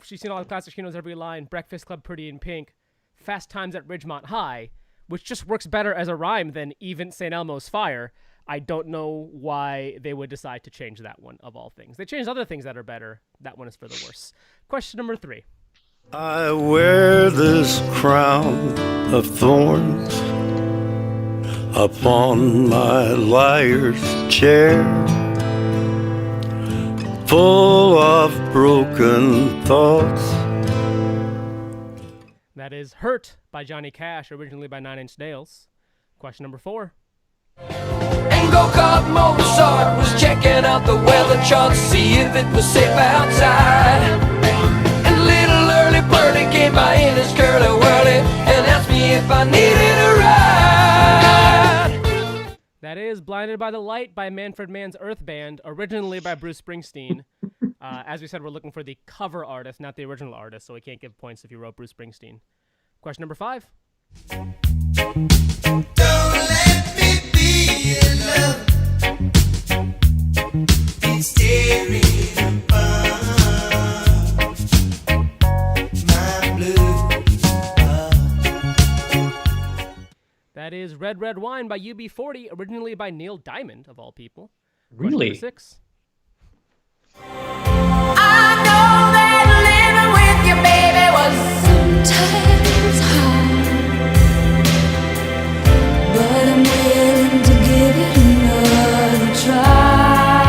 she's seen all the classics, she knows every line. Breakfast Club, Pretty in Pink, Fast Times at Ridgemont High, which just works better as a rhyme than even St. Elmo's Fire. I don't know why they would decide to change that one, of all things. They changed other things that are better. That one is for the worse. Question number 3. I wear this crown of thorns upon my liar's chair, full of broken thoughts. That is Hurt by Johnny Cash, originally by 9 Inch Nails. Question number 4. And go-kart Mozart was checking out the weather chart, see if it was safe outside. And little early birdie came by in his curly whirly and asked me if I needed a ride. That is Blinded by the Light by Manfred Mann's Earth Band, originally by Bruce Springsteen. As we said, we're looking for the cover artist, not the original artist, so we can't give points if you wrote Bruce Springsteen. Question number 5. Don't let me be in love. It's tearing apart my blue heart. That is Red Red Wine by UB40, originally by Neil Diamond, of all people. Really? Question number 6. I know that living with you, baby, was sometimes hard, but I'm willing to give it another try.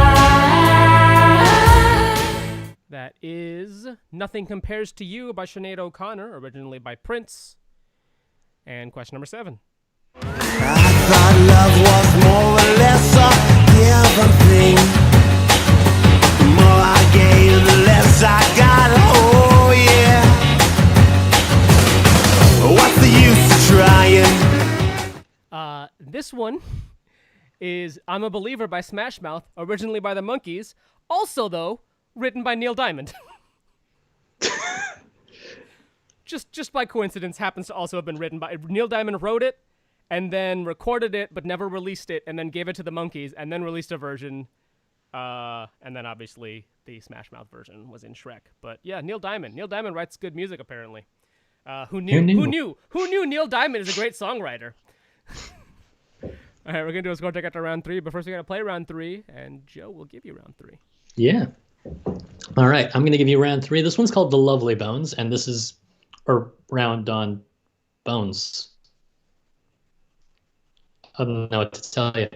That is Nothing Compares to You by Sinead O'Connor, originally by Prince. And question number 7. I thought love was more or less a given thing. The more I gave, the less I got. Oh yeah. What's the use of trying? This one is I'm a Believer by Smash Mouth, originally by the Monkees. Also, though, written by Neil Diamond. just by coincidence, happens to also have been written by Neil Diamond. Wrote it and then recorded it, but never released it, and then gave it to the Monkees, and then released a version. And then obviously the Smash Mouth version was in Shrek. But yeah, Neil Diamond. Neil Diamond writes good music, apparently. Who knew? Who knew Neil Diamond is a great songwriter? All right, we're going to do a score check after round 3, but first we're going to play round 3, and Joe will give you round 3. Yeah. All right, I'm going to give you round 3. This one's called The Lovely Bones, and this is a round on bones. I don't know what to tell you.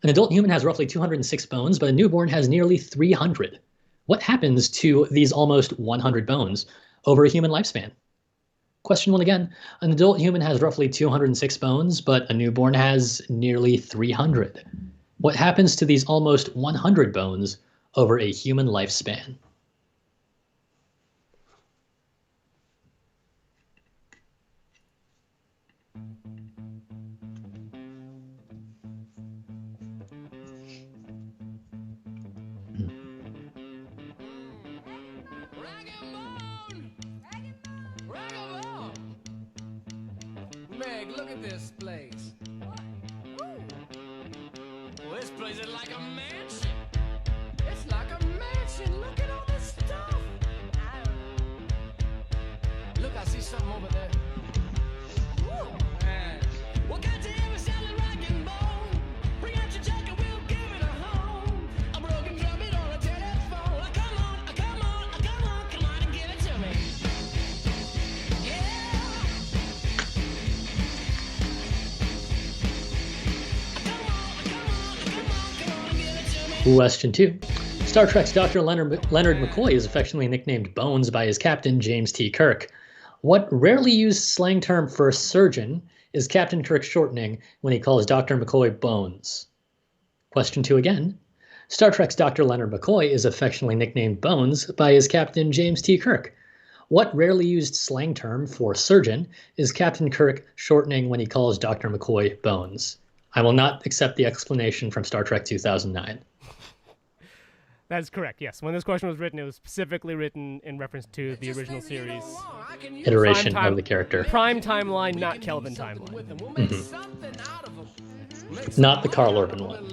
An adult human has roughly 206 bones, but a newborn has nearly 300. What happens to these almost 100 bones over a human lifespan? Question 1 again. An adult human has roughly 206 bones, but a newborn has nearly 300. What happens to these almost 100 bones over a human lifespan? Meg, look at this place. Well, this place is like a mansion. It's like a mansion. Look at all this stuff. Look, I see something over there. Woo. Man. Well, got to have a solid rock and bone. Bring out your junk and we'll give it a home. A broken trumpet or a telephone. Come on, come on, come on, come on and give it to me. Yeah. Question 2. Star Trek's Dr. Leonard McCoy is affectionately nicknamed Bones by his captain, James T. Kirk. What rarely used slang term for surgeon is Captain Kirk shortening when he calls Dr. McCoy Bones? Question 2 again. Star Trek's Dr. Leonard McCoy is affectionately nicknamed Bones by his captain, James T. Kirk. What rarely used slang term for surgeon is Captain Kirk shortening when he calls Dr. McCoy Bones? I will not accept the explanation from Star Trek 2009. That is correct, yes. When this question was written, it was specifically written in reference to the original series. Iteration Prime time- of the character. Prime timeline, not Kelvin timeline. Not the Carl Urban one.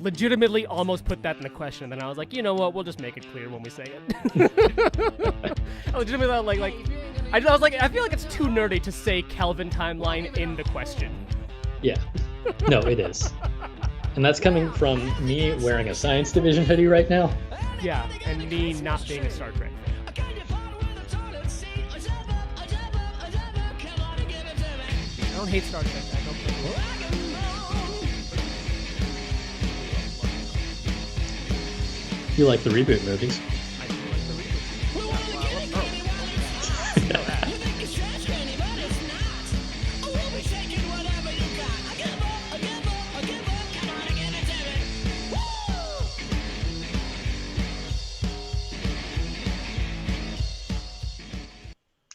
Legitimately almost put that in the question, and then I was like, you know what, we'll just make it clear when we say it. I legitimately I was like, I feel like it's too nerdy to say Kelvin timeline in the question. Yeah. No, it is. And that's coming from me wearing a Science Division hoodie right now. Yeah, and me not being a Star Trek fan. don't hate Star Trek. I don't think You like the reboot movies? I do like the reboot.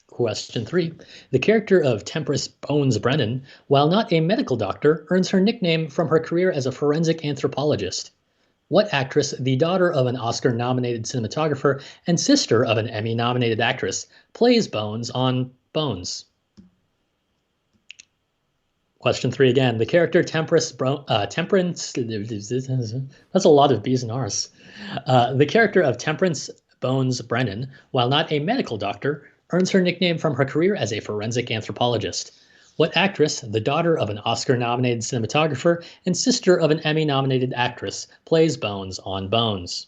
Question 3. The character of Temperance Bones Brennan, while not a medical doctor, earns her nickname from her career as a forensic anthropologist. What actress, the daughter of an Oscar-nominated cinematographer and sister of an Emmy-nominated actress, plays Bones on Bones? Question 3 again. The character Temperance... That's a lot of B's and R's. The character of Temperance Bones Brennan, while not a medical doctor, earns her nickname from her career as a forensic anthropologist. What actress, the daughter of an Oscar-nominated cinematographer and sister of an Emmy-nominated actress, plays Bones on Bones?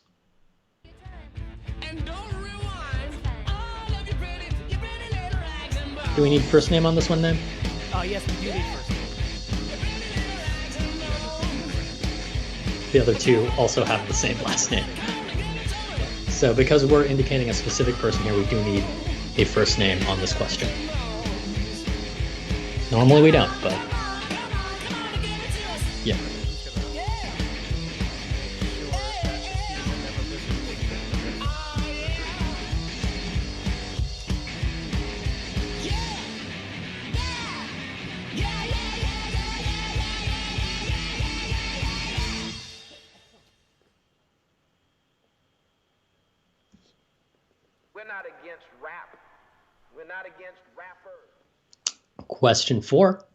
Do we need first name on this one then? Yes, we do need first name. The other two also have the same last name. So because we're indicating a specific person here, we do need a first name on this question. Normally we don't, but yeah. We're not against rap. We're not against rappers. Question 4.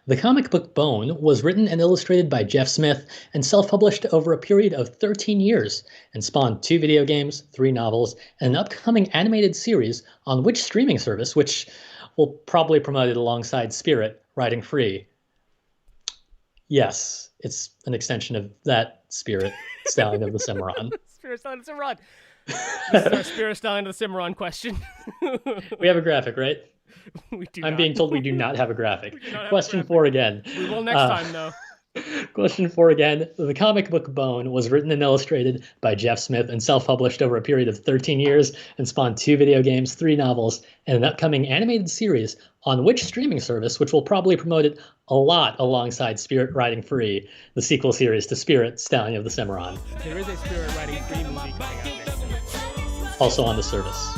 The comic book Bone was written and illustrated by Jeff Smith and self-published over a period of 13 years and spawned 2 video games, 3 novels, and an upcoming animated series on which streaming service, which will probably promote it alongside Spirit, Riding Free. Yes, it's an extension of that Spirit, Stallion of the Cimarron. Spirit Stallion of the Cimarron. This is our Spirit Stallion of the Cimarron question. We have a graphic, right? We do I'm not. being told we do not have a graphic. We do not have a Question graphic. 4 again. We will next time, though. Question 4 again. The comic book Bone was written and illustrated by Jeff Smith and self-published over a period of 13 years and spawned 2 video games, 3 novels, and an upcoming animated series on which streaming service, which will probably promote it a lot alongside Spirit Riding Free, the sequel series to Spirit, Stallion of the Cimarron. There is a Spirit Riding Free movie coming out next year. Also on the service.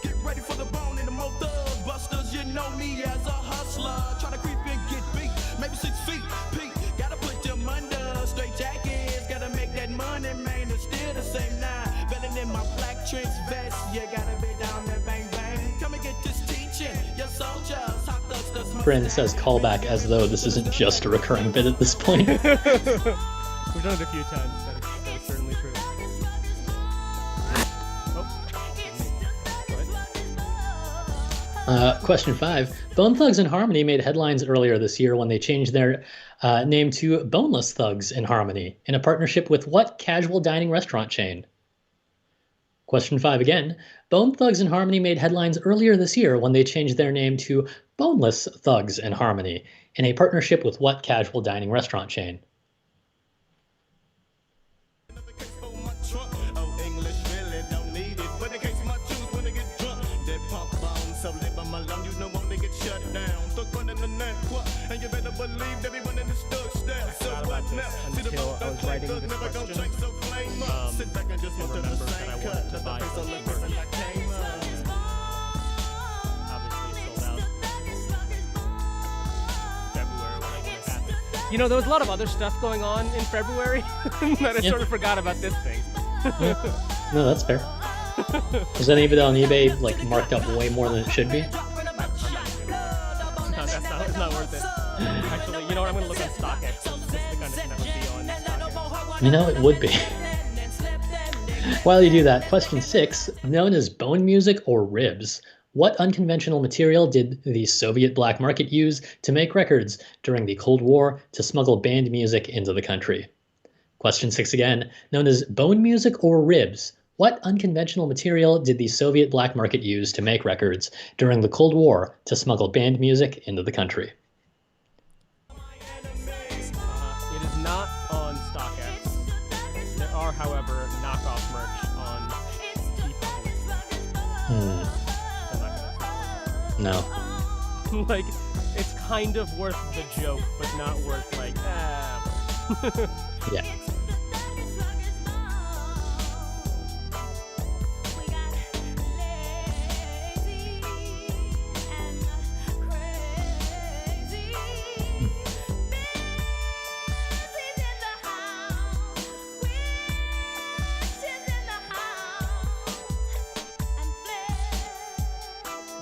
Get ready for the bone and the more thug busters. You know me as a hustler. Try to creep and get beat. Maybe 6 feet. Pete, gotta put them under. Straight jackets, gotta make that money, man. It's still the same now. Belling in my black trench vest. You gotta be down there, bang bang. Come and get this teaching. Your soldiers, hot dusters. Bryn says callback as though this isn't just a recurring bit at this point. We've done it a few times. That is certainly true. Question 5. Bone Thugs and Harmony made headlines earlier this year when they changed their name to Boneless Thugs and Harmony in a partnership with what casual dining restaurant chain? Question 5 again. Bone Thugs and Harmony made headlines earlier this year when they changed their name to Boneless Thugs and Harmony in a partnership with what casual dining restaurant chain? Until I was writing this question, I remember that I wanted to buy some merch. Obviously, it sold out February when I wanted it happen. You know, there was a lot of other stuff going on in February that I sort of forgot about this thing. No, that's fair. Was any of it on eBay like marked up way more than it should be? No, it's not worth it. Actually, you know what? I'm going to look on StockX. It's the kind of thing that would be on StockX. You know, it would be. While you do that, question 6, known as bone music or ribs, What unconventional material did the Soviet black market use to make records during the Cold War to smuggle banned music into the country? Question 6 again, known as bone music or ribs. What unconventional material did the Soviet black market use to make records during the Cold War to smuggle banned music into the country? It is not on StockX. There are, however, knockoff merch on T-Public. No. Like, it's kind of worth the joke, but not worth, like, Yeah.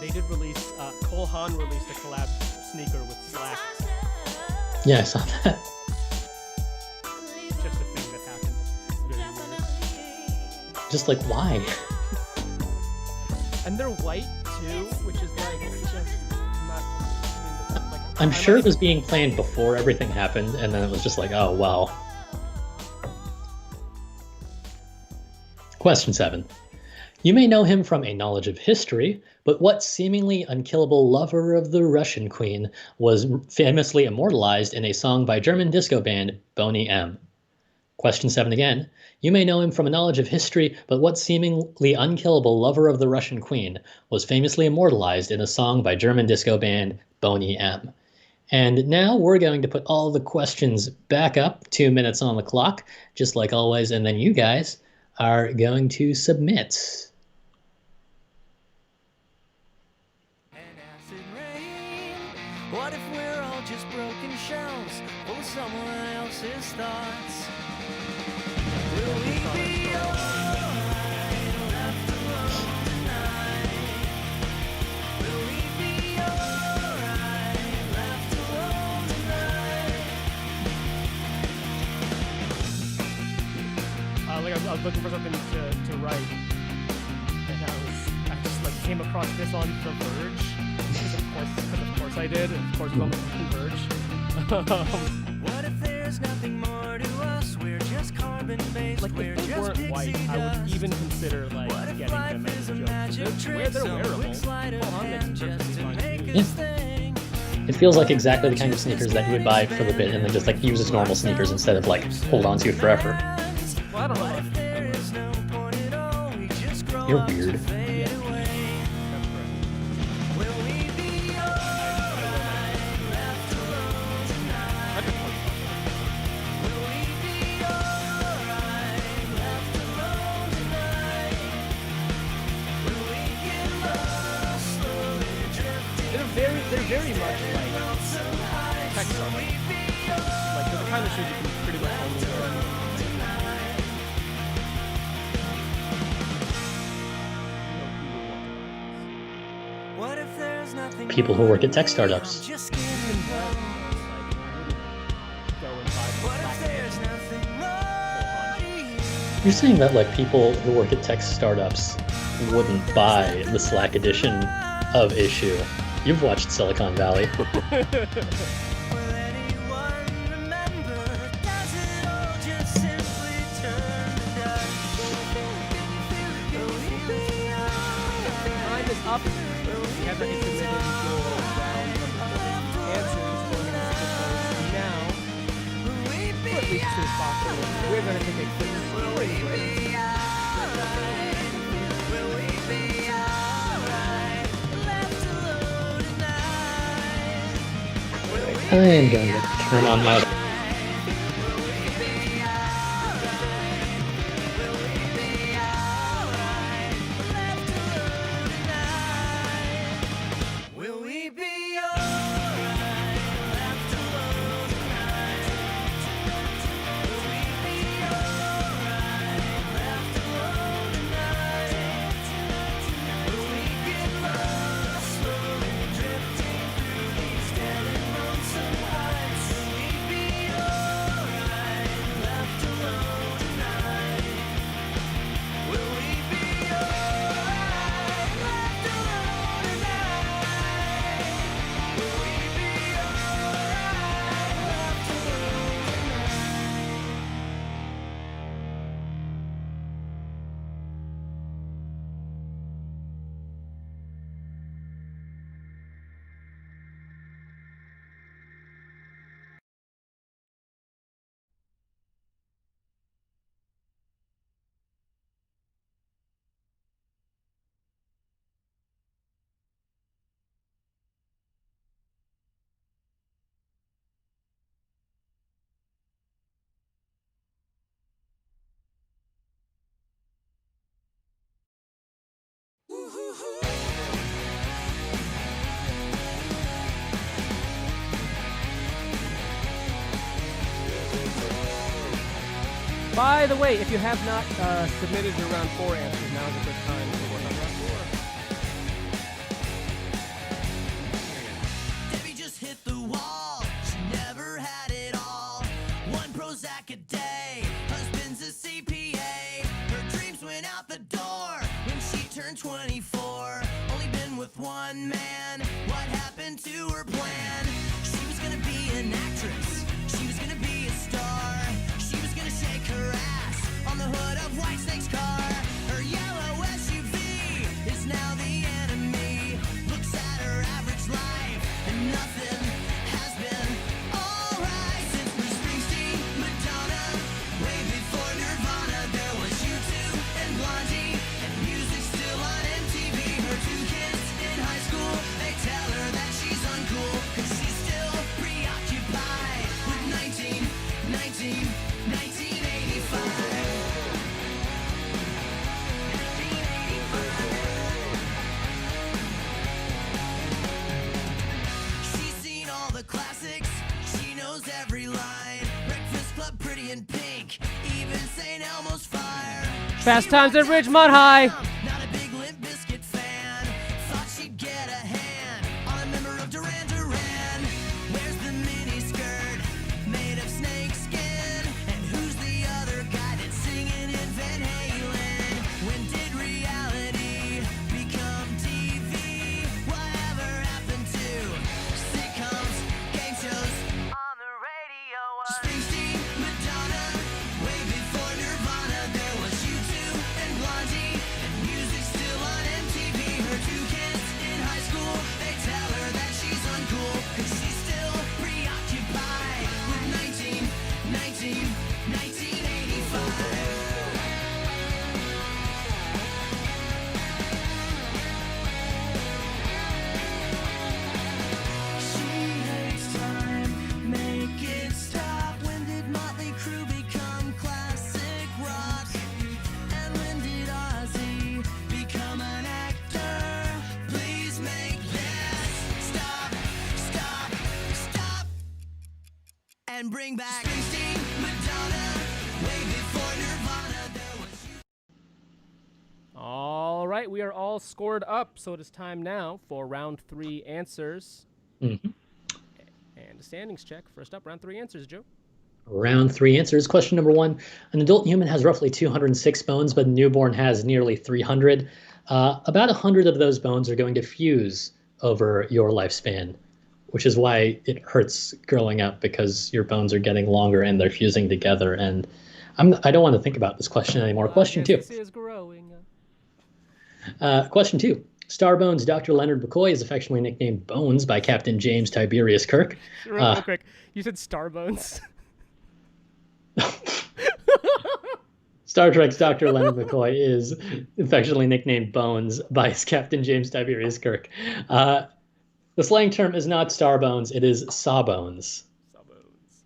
They did release, Cole Haan released a collab sneaker with Slack. Yeah, I saw that. Just a thing that happened. Very weird. Just like, why? And they're white too, which is like just not. I mean, like, I'm I sure like- it was being planned before everything happened, and then it was just like, oh, well. Question 7. You may know him from a knowledge of history, but what seemingly unkillable lover of the Russian queen was famously immortalized in a song by German disco band Boney M? Question 7 again. You may know him from a knowledge of history, but what seemingly unkillable lover of the Russian queen was famously immortalized in a song by German disco band Boney M? And now we're going to put all the questions back up, 2 minutes on the clock, just like always, and then you guys are going to submit. What if we're all just broken shells full of someone else's thoughts? Will we be alright left alone tonight? Will we be alright left alone tonight? Like I was looking for something to write, and I just like came across this on The Verge. Because of course I did. Of course, it was on The Verge. What if there's nothing more to us? We're just carbon-based. Like we're if they just weren't pixie white, I would dust. even consider like What if getting life them is as a jokes. magic trick? They're Some wearable. quick sleight of Well, I'm hand making just to fine make too. us think. It feels like exactly the kind of sneakers that you would buy for the bit and then just like use as normal sneakers instead of like hold on to forever. Well, I don't know. There is no point at all. We just grow You're up to weird. fade away. Will we be alright left alone tonight? Will we be alright left alone tonight? Will we get lost slowly drifting? They're very much like text songs. Like they're the kind of shoes you can pretty much only wear. What if there's nothing People who work at tech startups. just getting by? What if there's nothing more to you? You're saying that like people who work at tech startups wouldn't buy the Slack edition of Issue. You've watched Silicon Valley. Will anyone remember? Does it all just simply turn to dust? Will we be alright? Time is up. We have already submitted your round number 3 answers. We're going to submit those now. Will we Or at least as soon as possible. We're going to take a quick sneaking break. be alright? Will we be alright? Left alone tonight? Will we I am going to turn on my Will we be alright left alone tonight? Will we be alright left alone tonight? Will we get lost slowly drifting through these dead and lonesome heights? Will we be By the way, if you have not submitted your round 4 answers, now is a good time to work on round 4. Debbie just hit the wall. She never had it all. One Prozac a day. Husband's a CPA. Her dreams went out the door when she turned 24. Only been with one man. What happened to her plan? She was gonna be an actress. She was gonna be a star. She was gonna shake her ass on the hood of Whitesnake's car. Her yellow SUV is now the enemy. Looks at her average life and nothing has been alright since Bruce Springsteen, Madonna, way before Nirvana. There was U2 and Blondie, and music still on MTV. Her 2 kids in high school, they tell her that she's uncool, cause she's still preoccupied with 1985. She's seen all the classics, she knows every line. Breakfast Club, Pretty in Pink, even St. Elmo's Fire. Fast Times at Ridgemont High. Not a big Limp Bizkit fan. Thought she'd get a hand on a member of Duran Duran. Where's the mini skirt made of snake skin? And who's the other guy that's singing in Van Halen? When did reality become TV? Whatever happened to sitcoms, game shows on the radio? Springsteen, Madonna, way before Nirvana. There was U2 and Blondie, and music still on MTV. Her 2 kids in high school, they tell her that she's uncool, cause she's still preoccupied with 1985. She hates time, make it stop. When did Motley Crue become classic rock? And when did Ozzy become an actor? Please make this stop, stop, stop, and bring back Springsteen, Madonna, way before Nirvana. There was you. All right, we are all scored up, so it is time now for round 3 answers. Mhm. And a standings check. First up, round 3 answers, Joe. Round 3 answers. Question number 1. An adult human has roughly 206 bones, but a newborn has nearly 300. About 100 of those bones are going to fuse over your lifespan, which is why it hurts growing up, because your bones are getting longer and they're fusing together. And I don't want to think about this question anymore. Question 2. This is growing. Question 2. Starbones Dr. Leonard McCoy is affectionately nicknamed Bones by Captain James Tiberius Kirk. Real quick, you said Starbones. Star Trek's Dr. Leonard McCoy is affectionately nicknamed Bones by Captain James Tiberius Kirk. The slang term is not Starbones, it is Sawbones. Sawbones.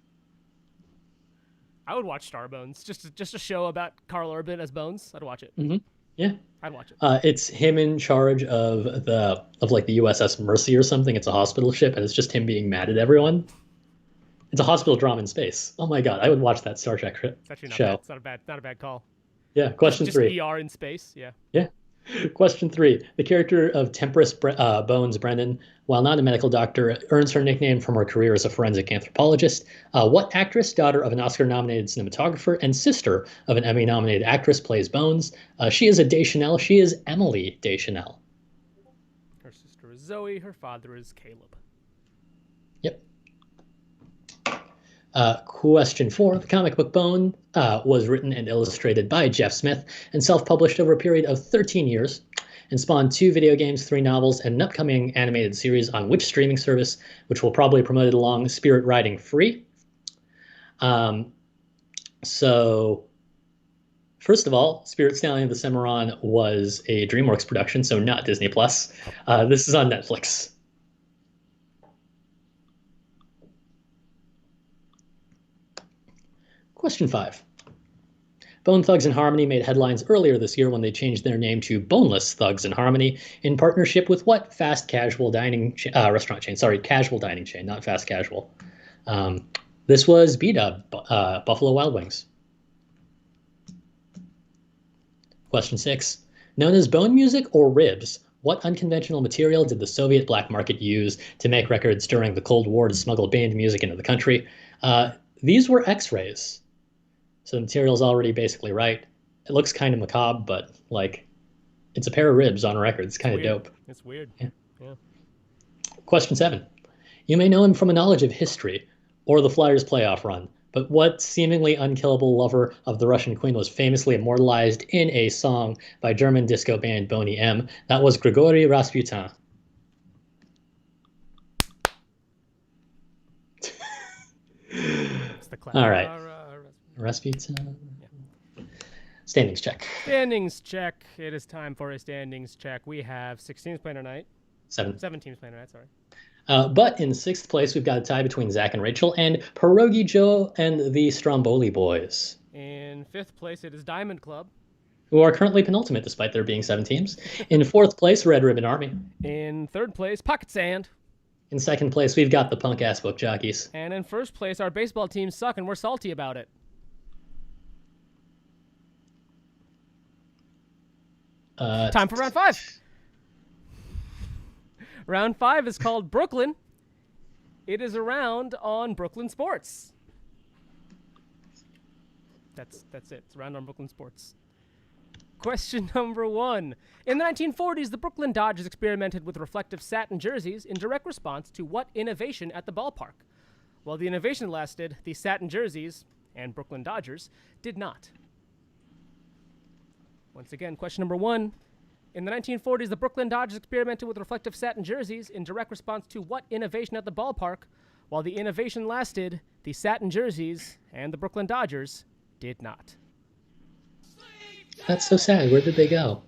I would watch Starbones. Just a show about Carl Urban as Bones. I'd watch it. Mm-hmm. Yeah. I'd watch it. It's him in charge of the USS Mercy or something. It's a hospital ship, and it's just him being mad at everyone. It's a hospital drama in space. Oh my god, I would watch that Star Trek It's actually not show. bad. It's not a bad call. Yeah. Question Just 3. ER in space. Yeah. Yeah. Question 3. The character of Temperance Bones Brennan, while not a medical doctor, earns her nickname from her career as a forensic anthropologist. What actress, daughter of an Oscar-nominated cinematographer and sister of an Emmy-nominated actress, plays Bones? She is a Deschanel. She is Emily Deschanel. Her sister is Zoe. Her father is Caleb. Yep. Question 4. The comic book Bone was written and illustrated by Jeff Smith and self-published over a period of 13 years and spawned 2 video games, 3 novels, and an upcoming animated series on which streaming service, which will probably promote it along Spirit Riding Free. So, first of all, Spirit Stallion of the Cimarron was a DreamWorks production, so not Disney+. This is on Netflix. Question 5. Bone Thugs and Harmony made headlines earlier this year when they changed their name to Boneless Thugs and Harmony in partnership with what fast casual dining restaurant chain? Sorry, casual dining chain, not fast casual. This was B-Dub, Buffalo Wild Wings. Question 6. Known as bone music or ribs, what unconventional material did the Soviet black market use to make records during the Cold War to smuggle banned music into the country? These were X-rays. So the material's already basically right. It looks kind of macabre, but like, it's a pair of ribs on record. It's kind of dope. It's weird. Yeah. Yeah. Question 7. You may know him from a knowledge of history or the Flyers playoff run, but what seemingly unkillable lover of the Russian queen was famously immortalized in a song by German disco band Boney M? That was Grigory Rasputin. It's the class. All right. Rasputin. Yeah. Standings check. Standings check. It is time for a standings check. We have 6 teams playing tonight. 7. 7 teams playing tonight, sorry. But in 6th place, we've got a tie between Zach and Rachel and Pierogi Joe and the Stromboli boys, In 5th place, it is Diamond Club. who are currently penultimate despite there being 7 teams. In 4th place, Red Ribbon Army. In 3rd place, Pocket Sand. In 2nd place, we've got the Punk Ass Book Jockeys. And in 1st place, our baseball teams suck and we're salty about it. Time for round 5. Round 5 is called Brooklyn. It is a round on Brooklyn sports. That's it. It's a round on Brooklyn sports. Question number 1. In the 1940s, the Brooklyn Dodgers experimented with reflective satin jerseys in direct response to what innovation at the ballpark? While the innovation lasted, the satin jerseys, and Brooklyn Dodgers, did not. Once again, question number 1. In the 1940s, the Brooklyn Dodgers experimented with reflective satin jerseys in direct response to what innovation at the ballpark? While the innovation lasted, the satin jerseys and the Brooklyn Dodgers did not. That's so sad. Where did they go?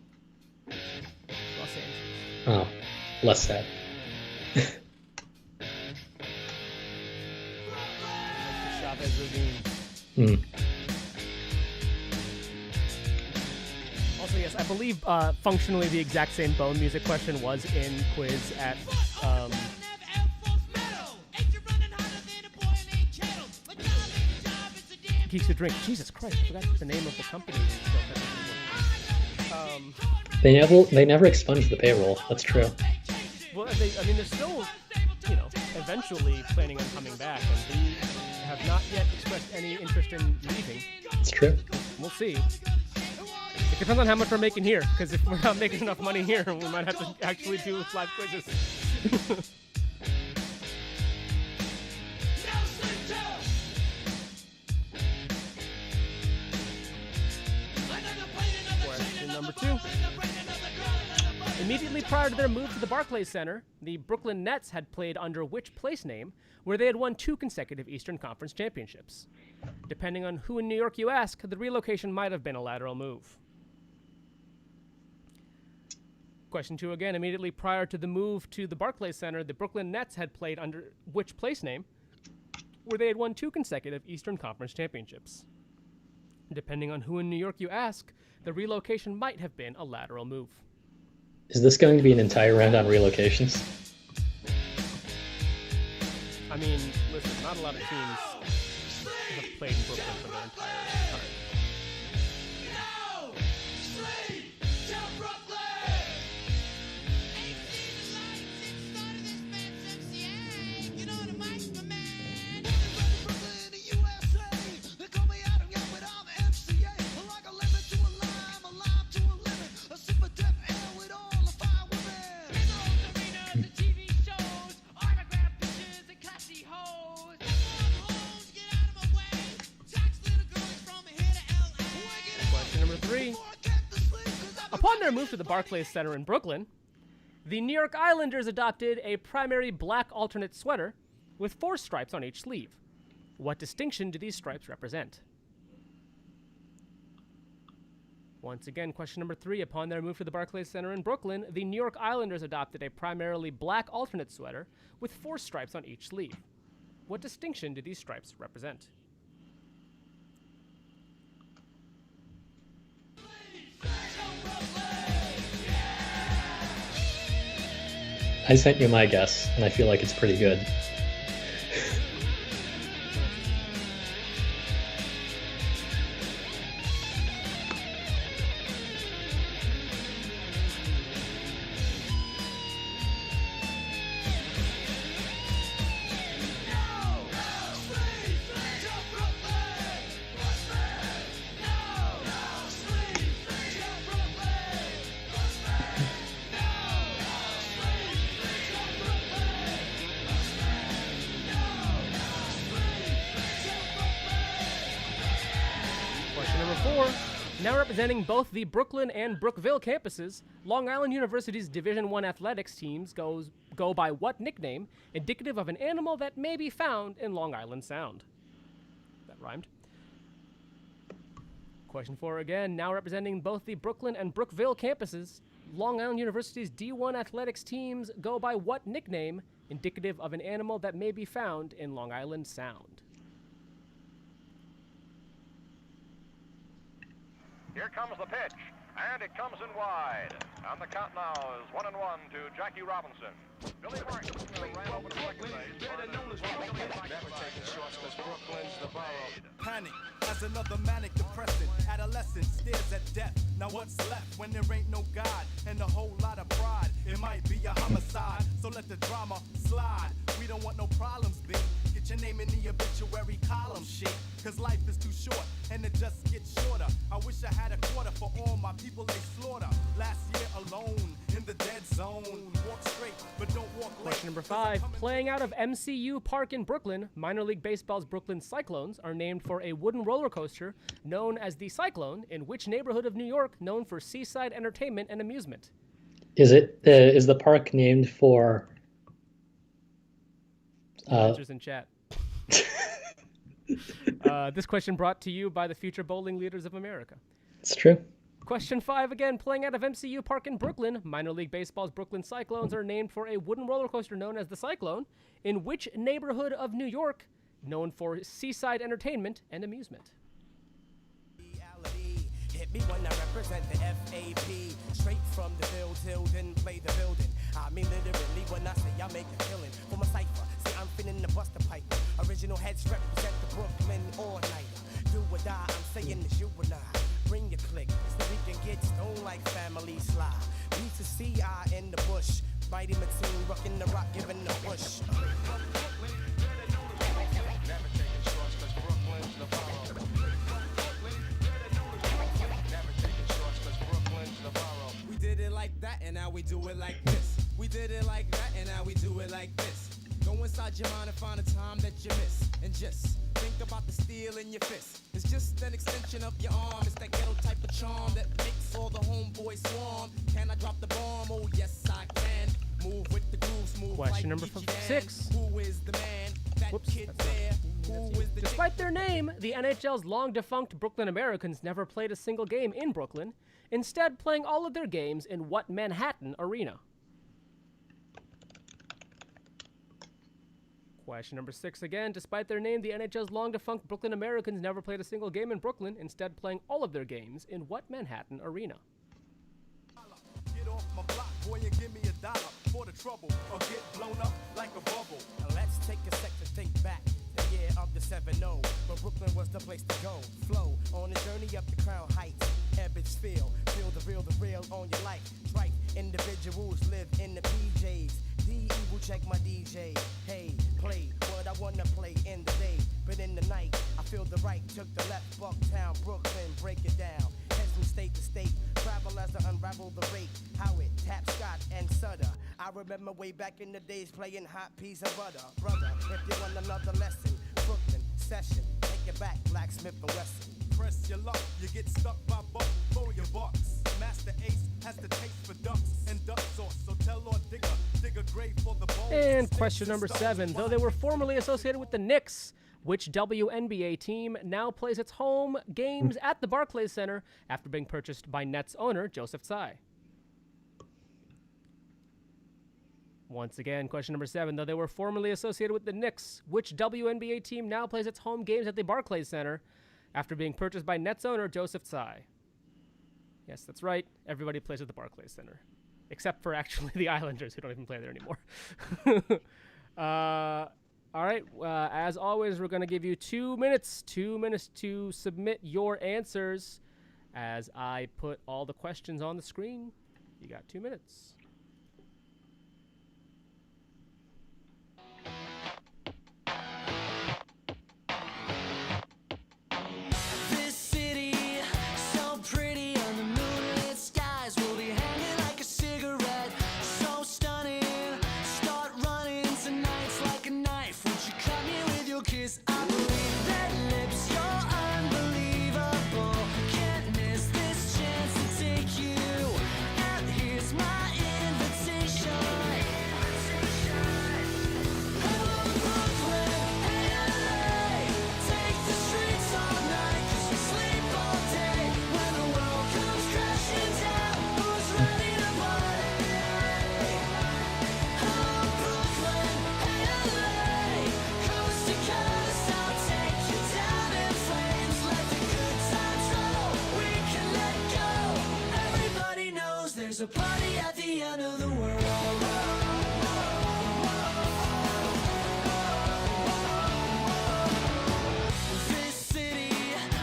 Los Angeles. Oh, less sad. Chavez Ravine. Hmm. Also, yes, I believe functionally the exact same bone music question was in quiz at Geeks Who Drink. Jesus Christ, I forgot the name of the company. They never expunged the payroll. That's true. Well, they're still, eventually planning on coming back, and we have not yet expressed any interest in leaving. It's true. We'll see. It depends on how much we're making here, because if we're not making enough money here, we might have to actually do live quizzes. Question number 2. Immediately prior to their move to the Barclays Center, the Brooklyn Nets had played under which place name, where they had won 2 consecutive Eastern Conference championships? Depending on who in New York you ask, the relocation might have been a lateral move. Question 2 again. Immediately prior to the move to the Barclays Center, the Brooklyn Nets had played under which place name, where they had won 2 consecutive Eastern Conference championships? Depending on who in New York you ask, the relocation might have been a lateral move. Is this going to be an entire round on relocations? I mean, listen, not a lot of teams have played in Brooklyn for their entire time. Upon their move to the Barclays Center in Brooklyn, the New York Islanders adopted a primary black alternate sweater with 4 stripes on each sleeve. What distinction do these stripes represent? Once again, question number 3. Upon their move to the Barclays Center in Brooklyn, the New York Islanders adopted a primarily black alternate sweater with 4 stripes on each sleeve. What distinction do these stripes represent? I sent you my guess, and I feel like it's pretty good. Now representing both the Brooklyn and Brookville campuses, Long Island University's Division I athletics teams go by what nickname, indicative of an animal that may be found in Long Island Sound? That rhymed. Question 4 again. Now representing both the Brooklyn and Brookville campuses, Long Island University's D1 athletics teams go by what nickname, indicative of an animal that may be found in Long Island Sound? Here comes the pitch, and it comes in wide. On the count now is 1-1 to Jackie Robinson. Billy Martin ran over to second base. Never taking shorts because Brooklyn's the borough. Panic as another manic depressant. Adolescent stares at death. Now what's left when there ain't no God and a whole lot of pride? It might be a homicide, so let the drama slide. We don't want no problems, B. Get your name in the obituary column, shit. Cause life is too short and it just gets shorter. I wish I had a quarter for all my people they slaughter. Last year alone in the dead zone. Walk straight, but don't walk late. Question number 5. Playing out of MCU Park in Brooklyn, minor league baseball's Brooklyn Cyclones are named for a wooden roller coaster known as the Cyclone, in which neighborhood of New York known for seaside entertainment and amusement? Is the park named for answers in chat. This question brought to you by the future bowling leaders of America. It's true. Question 5 again. Playing out of MCU Park in Brooklyn, minor league baseball's Brooklyn Cyclones are named for a wooden roller coaster known as the Cyclone, in which neighborhood of New York known for seaside entertainment and amusement? Hit me when I represent the FAP. Straight from the field till then play the building. I mean literally when I say I make a killing for my cipher. See, I'm finna the Buster Piper. Original heads represent the Brooklyn all-nighter. Do or die, I'm saying it's you and I. Bring your click so we can get stoned like family sly. B2CI in the bush. Mighty Mateen rocking the rock, giving the push. Never taking shorts cause Brooklyn's the borough. We did it like that and now we do it like this. We did it like that and now we do it like this. Go inside your mind and find a time that you miss. And just think about the steel in your fist. It's just an extension of your arm. It's that ghetto type of charm that makes all the homeboys swarm. Can I drop the bomb? Oh yes I can. Move with the groove, smooth. Question like number Geechee 6. Who is the man? That Whoops, kid that's there. Who is the Despite their name, the NHL's long-defunct Brooklyn Americans never played a single game in Brooklyn, instead playing all of their games in what Manhattan arena? Question number 6 again. Despite their name, the NHL's long-defunct Brooklyn Americans never played a single game in Brooklyn, instead playing all of their games in what Manhattan arena? Get off my block, boy, and give me $1 for the trouble, or get blown up like a bubble. Now let's take a sec to think back. The year of the 7-0, but Brooklyn was the place to go. Flow on the journey up the Crown Heights. Ebbets feel the real on your life. Tripe individuals live in the PJs. The evil check my DJ. Hey, play what I wanna play in the day, but in the night I feel the right. Took the left, Bucktown, Brooklyn, break it down. Head from state to state, travel as I unravel the rate. Howard, Tap, Scott, and Sutter. I remember way back in the days playing hot peas and butter. Brother, if you want another lesson, Brooklyn session, take it back, Blacksmith and Wesson. Press your luck, you get stuck by buck for your bucks. Master Ace has the taste for ducks and duck sauce, so tell Lord Digger, dig a grave for the bones. And question number 7. Though they were formerly associated with the Knicks, which WNBA team now plays its home games at the Barclays Center after being purchased by Nets owner Joseph Tsai? Once again, question number 7. Though they were formerly associated with the Knicks, which WNBA team now plays its home games at the Barclays Center after being purchased by Nets owner Joseph Tsai? Yes, that's right. Everybody plays at the Barclays Center, except for actually the Islanders, who don't even play there anymore. All right. As always, we're going to give you 2 minutes. 2 minutes to submit your answers. As I put all the questions on the screen, you got 2 minutes. I believe that lips, you're unbelievable. Can't miss this. There's a party at the end of the world. This city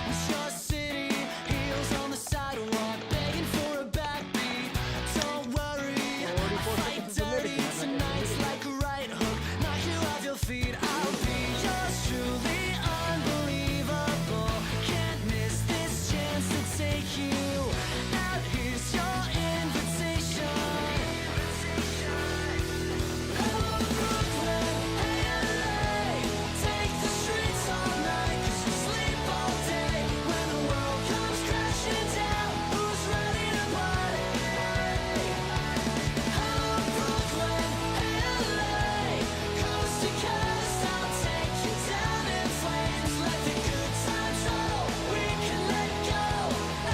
was your city. Heels on the sidewalk, begging for a backbeat. Don't worry, I fight dirty. Tonight's like a right hook, knock you off your feet. I'll be yours truly, unbelievable. Can't miss this chance to take you out. Here's your invitation. Hello, Brooklyn, hey, LA. Take the streets all night, 'cause you sleep all day. When the world comes crashing down, who's ready to party? Hello, Brooklyn, hey, LA. Coast to coast, I'll take you down in flames. Let the good times roll, we can let go.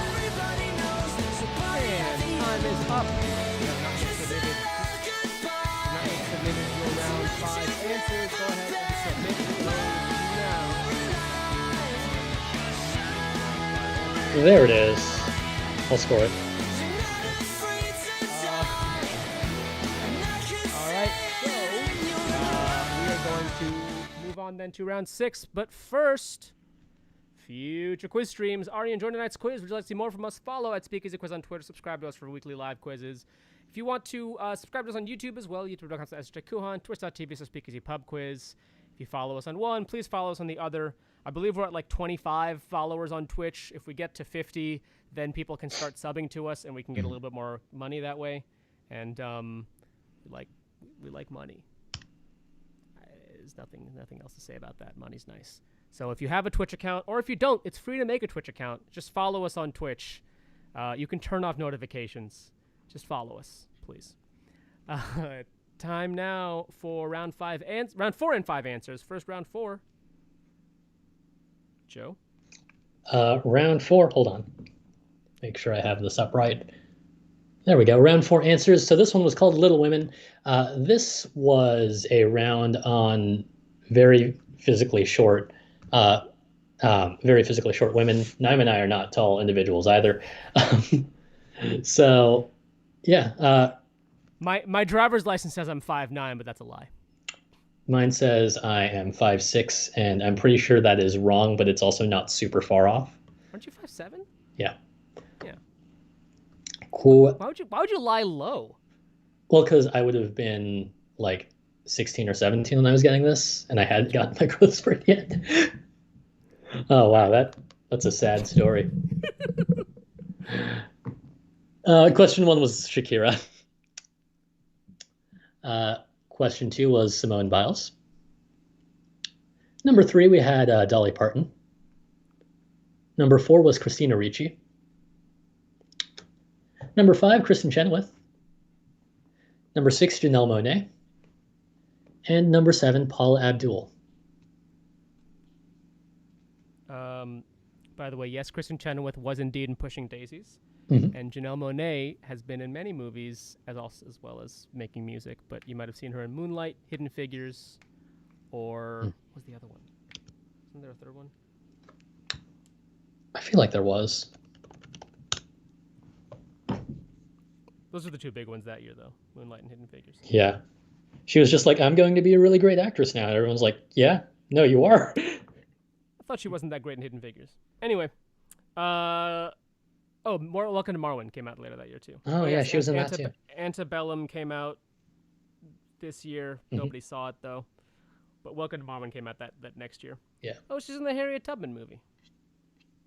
Everybody knows there's a party at the Time end. is up. You have not yet submitted. Not yet submitted your round 5 answers. Go ahead and submit those now. There it is. I'll score it. All right, so we are going to move on then to round 6. But first, future quiz streams. Are you enjoying tonight's quiz? Would you like to see more from us? Follow at Speakeasy Quiz on Twitter. Subscribe to us for weekly live quizzes. If you want to subscribe to us on YouTube as well, youtube.com/SJKuhan, twitch.tv/Speakeasy Pub Quiz. If you follow us on one, please follow us on the other. I believe we're at like 25 followers on Twitch. If we get to 50, then people can start subbing to us, and we can get a little bit more money that way. And we like money. There's nothing else to say about that. Money's nice. So if you have a Twitch account, or if you don't, it's free to make a Twitch account. Just follow us on Twitch. You can turn off notifications. Just follow us, please. Time now for round 4 and 5 answers. First, round 4. Joe? Round 4. Hold on. Make sure I have this up right. There we go. Round 4 answers. So this one was called Little Women. This was a round on very physically short women. Naima and I are not tall individuals either. So, yeah. My driver's license says I'm 5'9", but that's a lie. Mine says I am 5'6", and I'm pretty sure that is wrong, but it's also not super far off. Aren't you 5'7"? Yeah. Yeah. Cool. Why would you lie low? Well, because I would have been like 16 or 17 when I was getting this, and I hadn't gotten my growth spurt yet. Oh wow, that's a sad story. Question 1 was Shakira. Question 2 was Simone Biles. Number 3, we had Dolly Parton. Number 4 was Christina Ricci. Number 5, Kristen Chenoweth. Number 6, Janelle Monáe. And number 7, Paula Abdul. By the way, yes, Kristen Chenoweth was indeed in Pushing Daisies. Mm-hmm. And Janelle Monáe has been in many movies as well as making music, but you might have seen her in Moonlight, Hidden Figures, or what was the other one? Isn't there a third one? I feel like there was. Those are the 2 big ones that year, though, Moonlight and Hidden Figures. Yeah. She was just like, I'm going to be a really great actress now. And everyone's like, yeah, no, you are. I thought she wasn't that great in Hidden Figures. Anyway, Welcome to Marwen came out later that year, too. Oh, yeah, she was in that, too. Antebellum came out this year. Mm-hmm. Nobody saw it, though. But Welcome to Marwen came out that next year. Yeah. Oh, she's in the Harriet Tubman movie.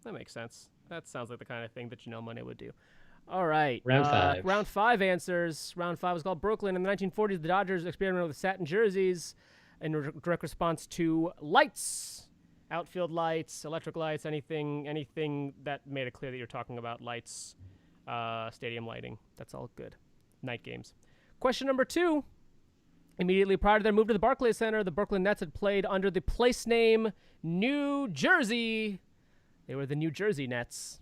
That makes sense. That sounds like the kind of thing that Janelle Monáe would do. All right. Round 5. Round 5 answers. Round 5 was called Brooklyn. In the 1940s, the Dodgers experimented with satin jerseys in direct response to lights. Outfield lights, electric lights, anything that made it clear that you're talking about lights, stadium lighting. That's all good. Night games. Question number 2. Immediately prior to their move to the Barclays Center, the Brooklyn Nets had played under the place name New Jersey. They were the New Jersey Nets.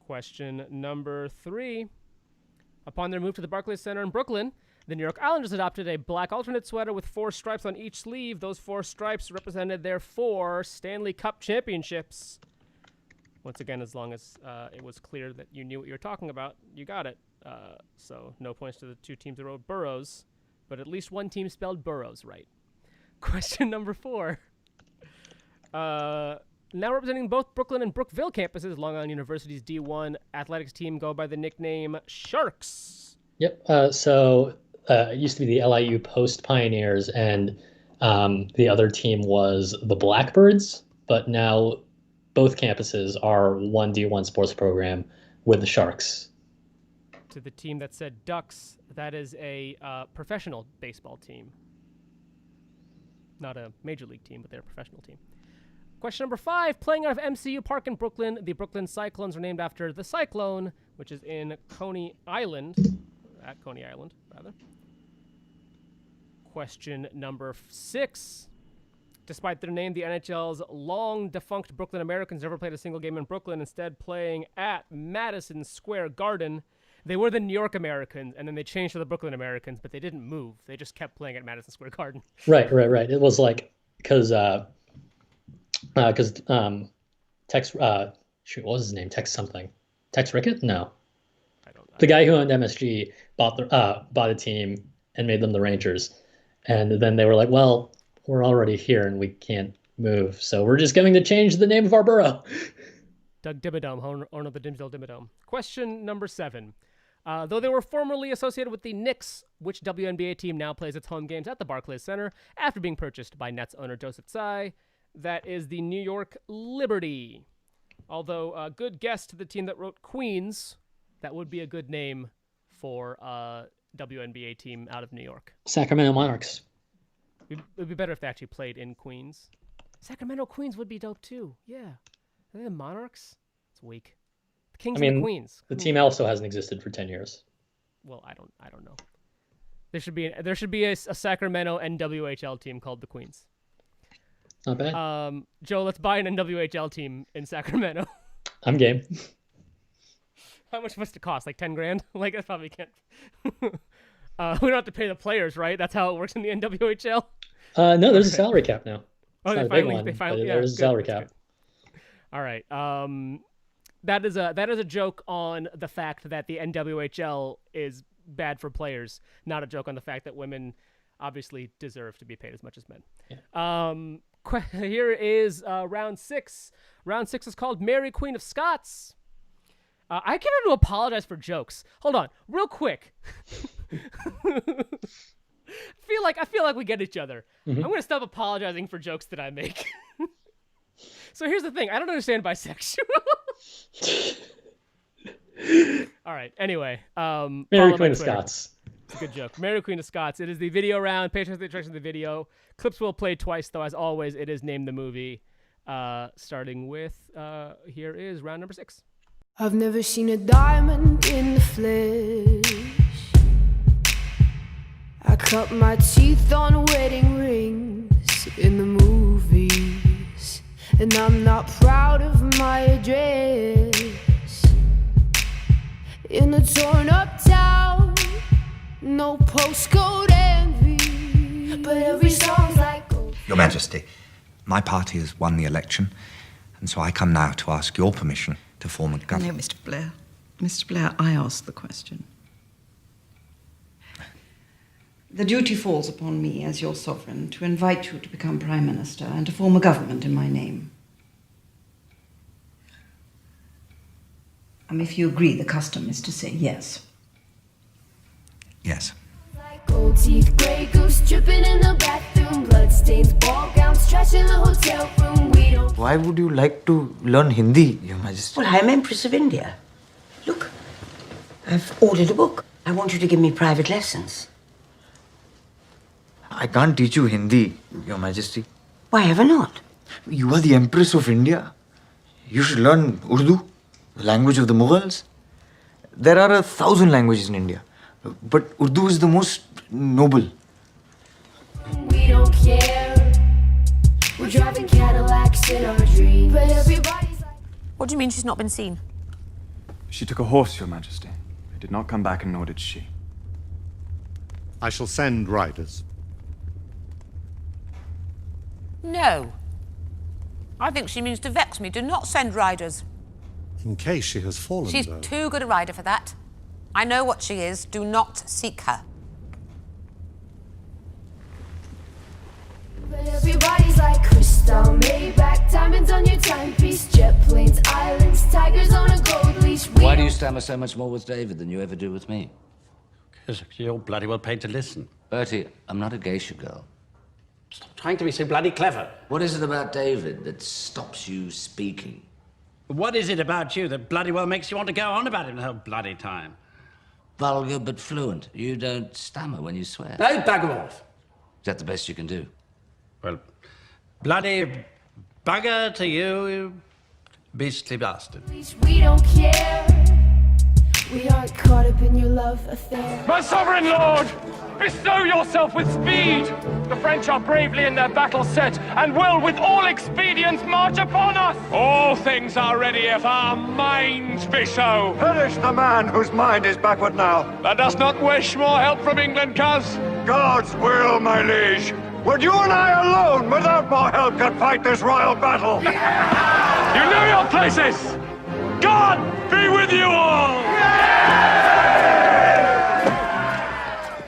Question number 3. Upon their move to the Barclays Center in Brooklyn, the New York Islanders adopted a black alternate sweater with 4 stripes on each sleeve. Those 4 stripes represented their 4 Stanley Cup championships. Once again, as long as it was clear that you knew what you were talking about, you got it. So no points to the two teams that wrote boroughs, but at least one team spelled boroughs right. Question number 4. Now representing both Brooklyn and Brookville campuses, Long Island University's D1 athletics team go by the nickname Sharks. Yep. So it used to be the LIU Post Pioneers, and the other team was the Blackbirds, but now both campuses are one D1 sports program with the Sharks. To the team that said Ducks, that is a professional baseball team. Not a major league team, but they're a professional team. Question number 5. Playing out of MCU Park in Brooklyn, the Brooklyn Cyclones are named after the Cyclone, which is in Coney Island. At Coney Island, rather. Question number 6. Despite their name, the NHL's long-defunct Brooklyn Americans never played a single game in Brooklyn, instead playing at Madison Square Garden. They were the New York Americans, and then they changed to the Brooklyn Americans, but they didn't move. They just kept playing at Madison Square Garden. Right. It was like, because Tex, what was his name? Tex something. Tex Rickett? No. The guy who owned MSG bought a team and made them the Rangers. And then they were like, well, we're already here and we can't move, so we're just going to change the name of our borough. Doug Dimmadome, owner of the Dimsdale Dimmadome. Question number 7. Though they were formerly associated with the Knicks, which WNBA team now plays its home games at the Barclays Center after being purchased by Nets owner Joseph Tsai? That is the New York Liberty. Although a good guess to the team that wrote Queens, that would be a good name for a WNBA team out of New York. Sacramento Monarchs. It would be better if they actually played in Queens. Sacramento Queens would be dope too. Yeah. Are they the Monarchs? It's weak. The Kings and the Queens. The team also hasn't existed for 10 years. Well, I don't know. There should be a Sacramento NWHL team called the Queens. Not bad. Joe, let's buy an NWHL team in Sacramento. I'm game. How much must it cost? Like 10 grand? Like, I probably can't. We don't have to pay the players, right? That's how it works in the NWHL? No, there's a salary cap now. Oh, they finally, yeah, there's a salary cap. All right. That is a joke on the fact that the NWHL is bad for players, not a joke on the fact that women obviously deserve to be paid as much as men. Yeah. Here is round 6. Round 6 is called Mary Queen of Scots. I came here to apologize for jokes. Hold on, real quick. I feel like we get each other. Mm-hmm. I'm gonna stop apologizing for jokes that I make. So here's the thing: I don't understand bisexual. All right. Anyway, Mary Queen of Scots. It's a good joke. Mary Queen of Scots. It is the video round. Pay attention to the instructions of the video. Clips will play twice, though. As always, it is Name the Movie. Starting with here is round number 6. I've never seen a diamond in the flesh. I cut my teeth on wedding rings in the movies, and I'm not proud of my address. In a torn up town, no postcode envy, but every song's like gold. Your Majesty, my party has won the election, and so I come now to ask your permission to form a government. No, Mr. Blair. Mr. Blair, I asked the question. The duty falls upon me as your sovereign to invite you to become Prime Minister and to form a government in my name. If you agree, the custom is to say yes. Yes. Gold teeth, grey goose dripping in the bathroom, bloodstains, ball gowns, trash in the hotel room. We don't. Why would you like to learn Hindi, Your Majesty? Well, I'm Empress of India. Look, I've ordered a book. I want you to give me private lessons. I can't teach you Hindi, Your Majesty. Why ever not? You are the Empress of India. You should learn Urdu, the language of the Mughals. There are 1,000 languages in India, but Urdu is the most noble. We don't care. We're driving Cadillacs in our dreams, but everybody's like. What do you mean she's not been seen? She took a horse, Your Majesty. It did not come back, and nor did she. I shall send riders. No. I think she means to vex me. Do not send riders. In case she has fallen, She's though. too good a rider for that. I know what she is. Do not seek her. But everybody's like crystal, Maybach, diamonds on your timepiece, jet planes, islands, tigers on a gold leash. Why do you stammer so much more with David than you ever do with me? Because you're bloody well paid to listen. Bertie, I'm not a geisha girl. Stop trying to be so bloody clever. What is it about David that stops you speaking? What is it about you that bloody well makes you want to go on about him the whole bloody time? Vulgar but fluent. You don't stammer when you swear. No, bugger off. Is that the best you can do? Well, bloody bugger to you, you beastly bastard. We don't care. We aren't caught up in your love affair. My sovereign lord, bestow yourself with speed. The French are bravely in their battle set and will with all expedients march upon us. All things are ready if our minds be so. Perish the man whose mind is backward now. Let us not wish more help from England, cuz. God's will, my liege. Would you and I alone, without more help, could fight this royal battle? You know your places. God be with you all.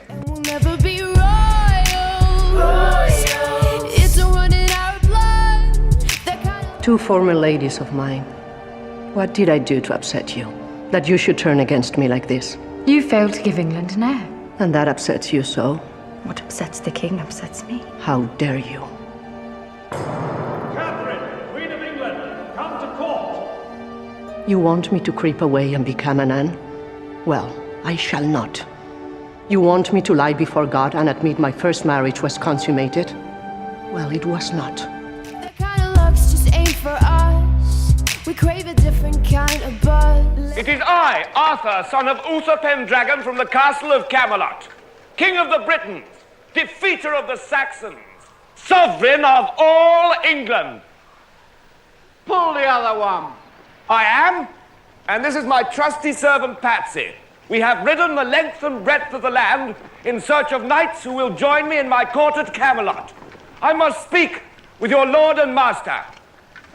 And we'll never be royals. It's a run in our blood. Two former ladies of mine. What did I do to upset you? That you should turn against me like this? You failed to give England an heir. And that upsets you so? What upsets the king upsets me. How dare you? Catherine, Queen of England, come to court. You want me to creep away and become a nun? Well, I shall not. You want me to lie before God and admit my first marriage was consummated? Well, it was not. That kind of luck's just ain't for us. We crave a different kind of buzz. It is I, Arthur, son of Uther Pendragon from the castle of Camelot, King of the Britons, defeater of the Saxons, sovereign of all England. Pull the other one. I am, and this is my trusty servant Patsy. We have ridden the length and breadth of the land in search of knights who will join me in my court at Camelot. I must speak with your lord and master.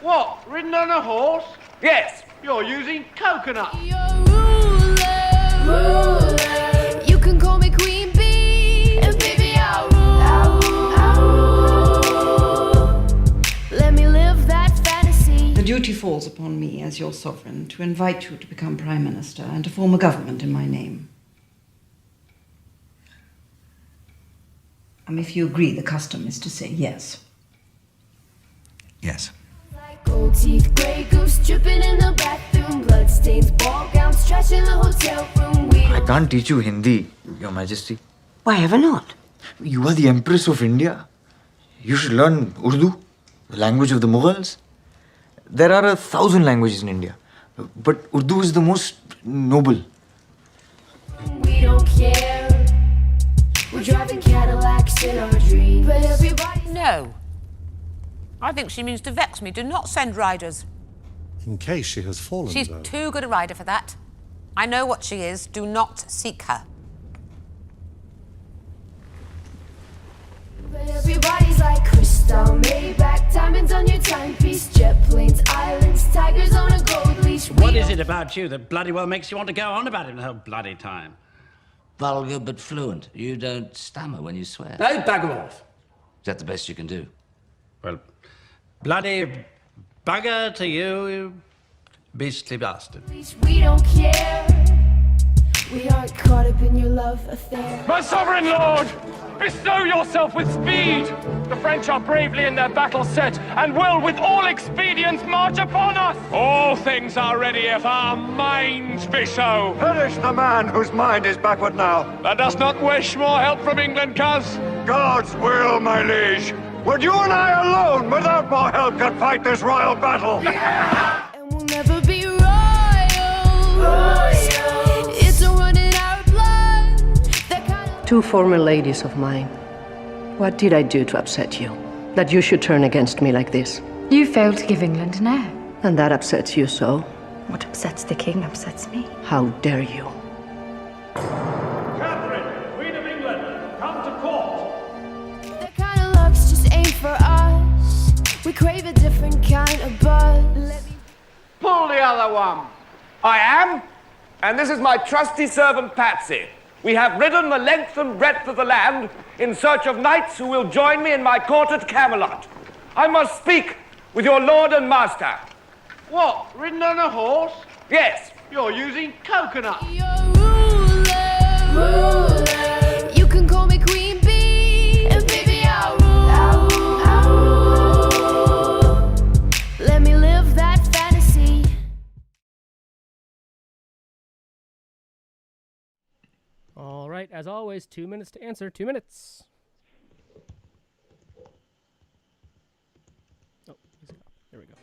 What, ridden on a horse? Yes. You're using coconut. Ruler. You can call me Queen Bee, and baby I'll rule. Let me live that fantasy. The duty falls upon me as your sovereign to invite you to become Prime Minister and to form a government in my name. If you agree, the custom is to say yes. Yes. Gold teeth, grey goose dripping in the bathroom, bloodstains, ball gowns, trash in the hotel room. I can't teach you Hindi, Your Majesty. Why ever not? You are the Empress of India. You should learn Urdu, the language of the Mughals. There are 1,000 languages in India, but Urdu is the most noble. We don't care. We're driving Cadillacs in our dreams. But everybody. No. I think she means to vex me. Do not send riders. In case she has fallen, She's though. too good a rider for that. I know what she is. Do not seek her. But everybody's like crystal, Maybach, diamonds on your timepiece, jet planes, islands, tigers on a gold leash. What is it about you that bloody well makes you want to go on about him the whole bloody time? Vulgar but fluent. You don't stammer when you swear. No, bugger off. Is that the best you can do? Well, bloody bugger to you, you beastly bastard. We don't care. We aren't caught up in your love affair. My sovereign lord, bestow yourself with speed. The French are bravely in their battle set and will with all expedients march upon us. All things are ready if our minds be so. Perish the man whose mind is backward now. Let us not wish more help from England, cuz. God's will, my liege. Would you and I alone, without more help, could fight this royal battle? And we'll never be royals. It's a run in our blood. Two former ladies of mine. What did I do to upset you? That you should turn against me like this? You failed to give England an heir. And that upsets you so? What upsets the king upsets me. How dare you? Catherine, Queen of England, come to court. That kind of luck's just ain't for us. We crave a different kind of buzz. Pull the other one. I am, and this is my trusty servant Patsy. We have ridden the length and breadth of the land in search of knights who will join me in my court at Camelot. I must speak with your lord and master. What, ridden on a horse? Yes. You're using coconut. Ruler. You can call me Queen Bee, and baby I'll rule. Let me live that fantasy. All right, as always, 2 minutes to answer. 2 minutes. Oh, there we go.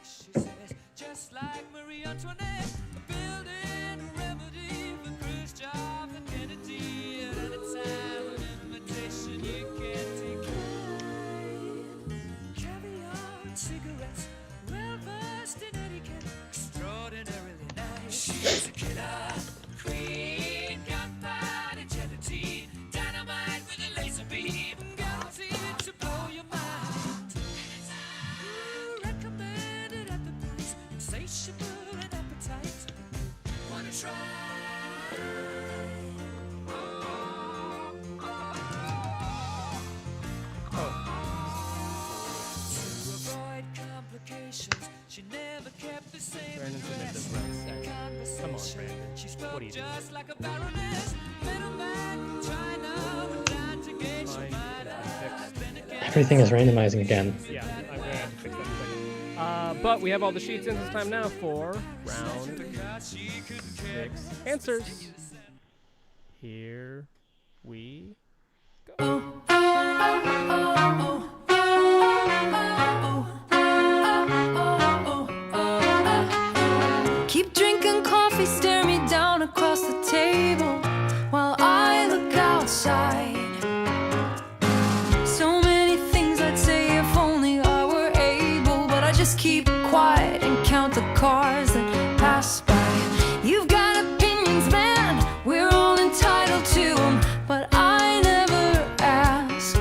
She says, just like Marie Antoinette, building a remedy for Khrushchev and Kennedy. At any time, an invitation you can't decline. Caviar and cigarettes, well versed in etiquette, extraordinarily nice. She's a killer queen, gunpowder gelatine, dynamite with a laser beam, guaranteed to blow your mind. Recommended at the price, insatiable and appetite. Wanna try? To avoid complications, she never kept the same Brandon submitted this address. last second. Come on, Brandon. She What spoke do you do? just like a baroness. Middleman from China with down to gauge your mind. Everything is randomizing again. Yeah, I'm going to have to fix that in a second. But we have all the sheets in this time now for round 6 answers. Here we go. Keep drinking coffee, stare me down across the table while I look outside. So many things I'd say if only I were able, but I just keep quiet and count the cars that pass by. You've got opinions, man, we're all entitled to them, but I never asked.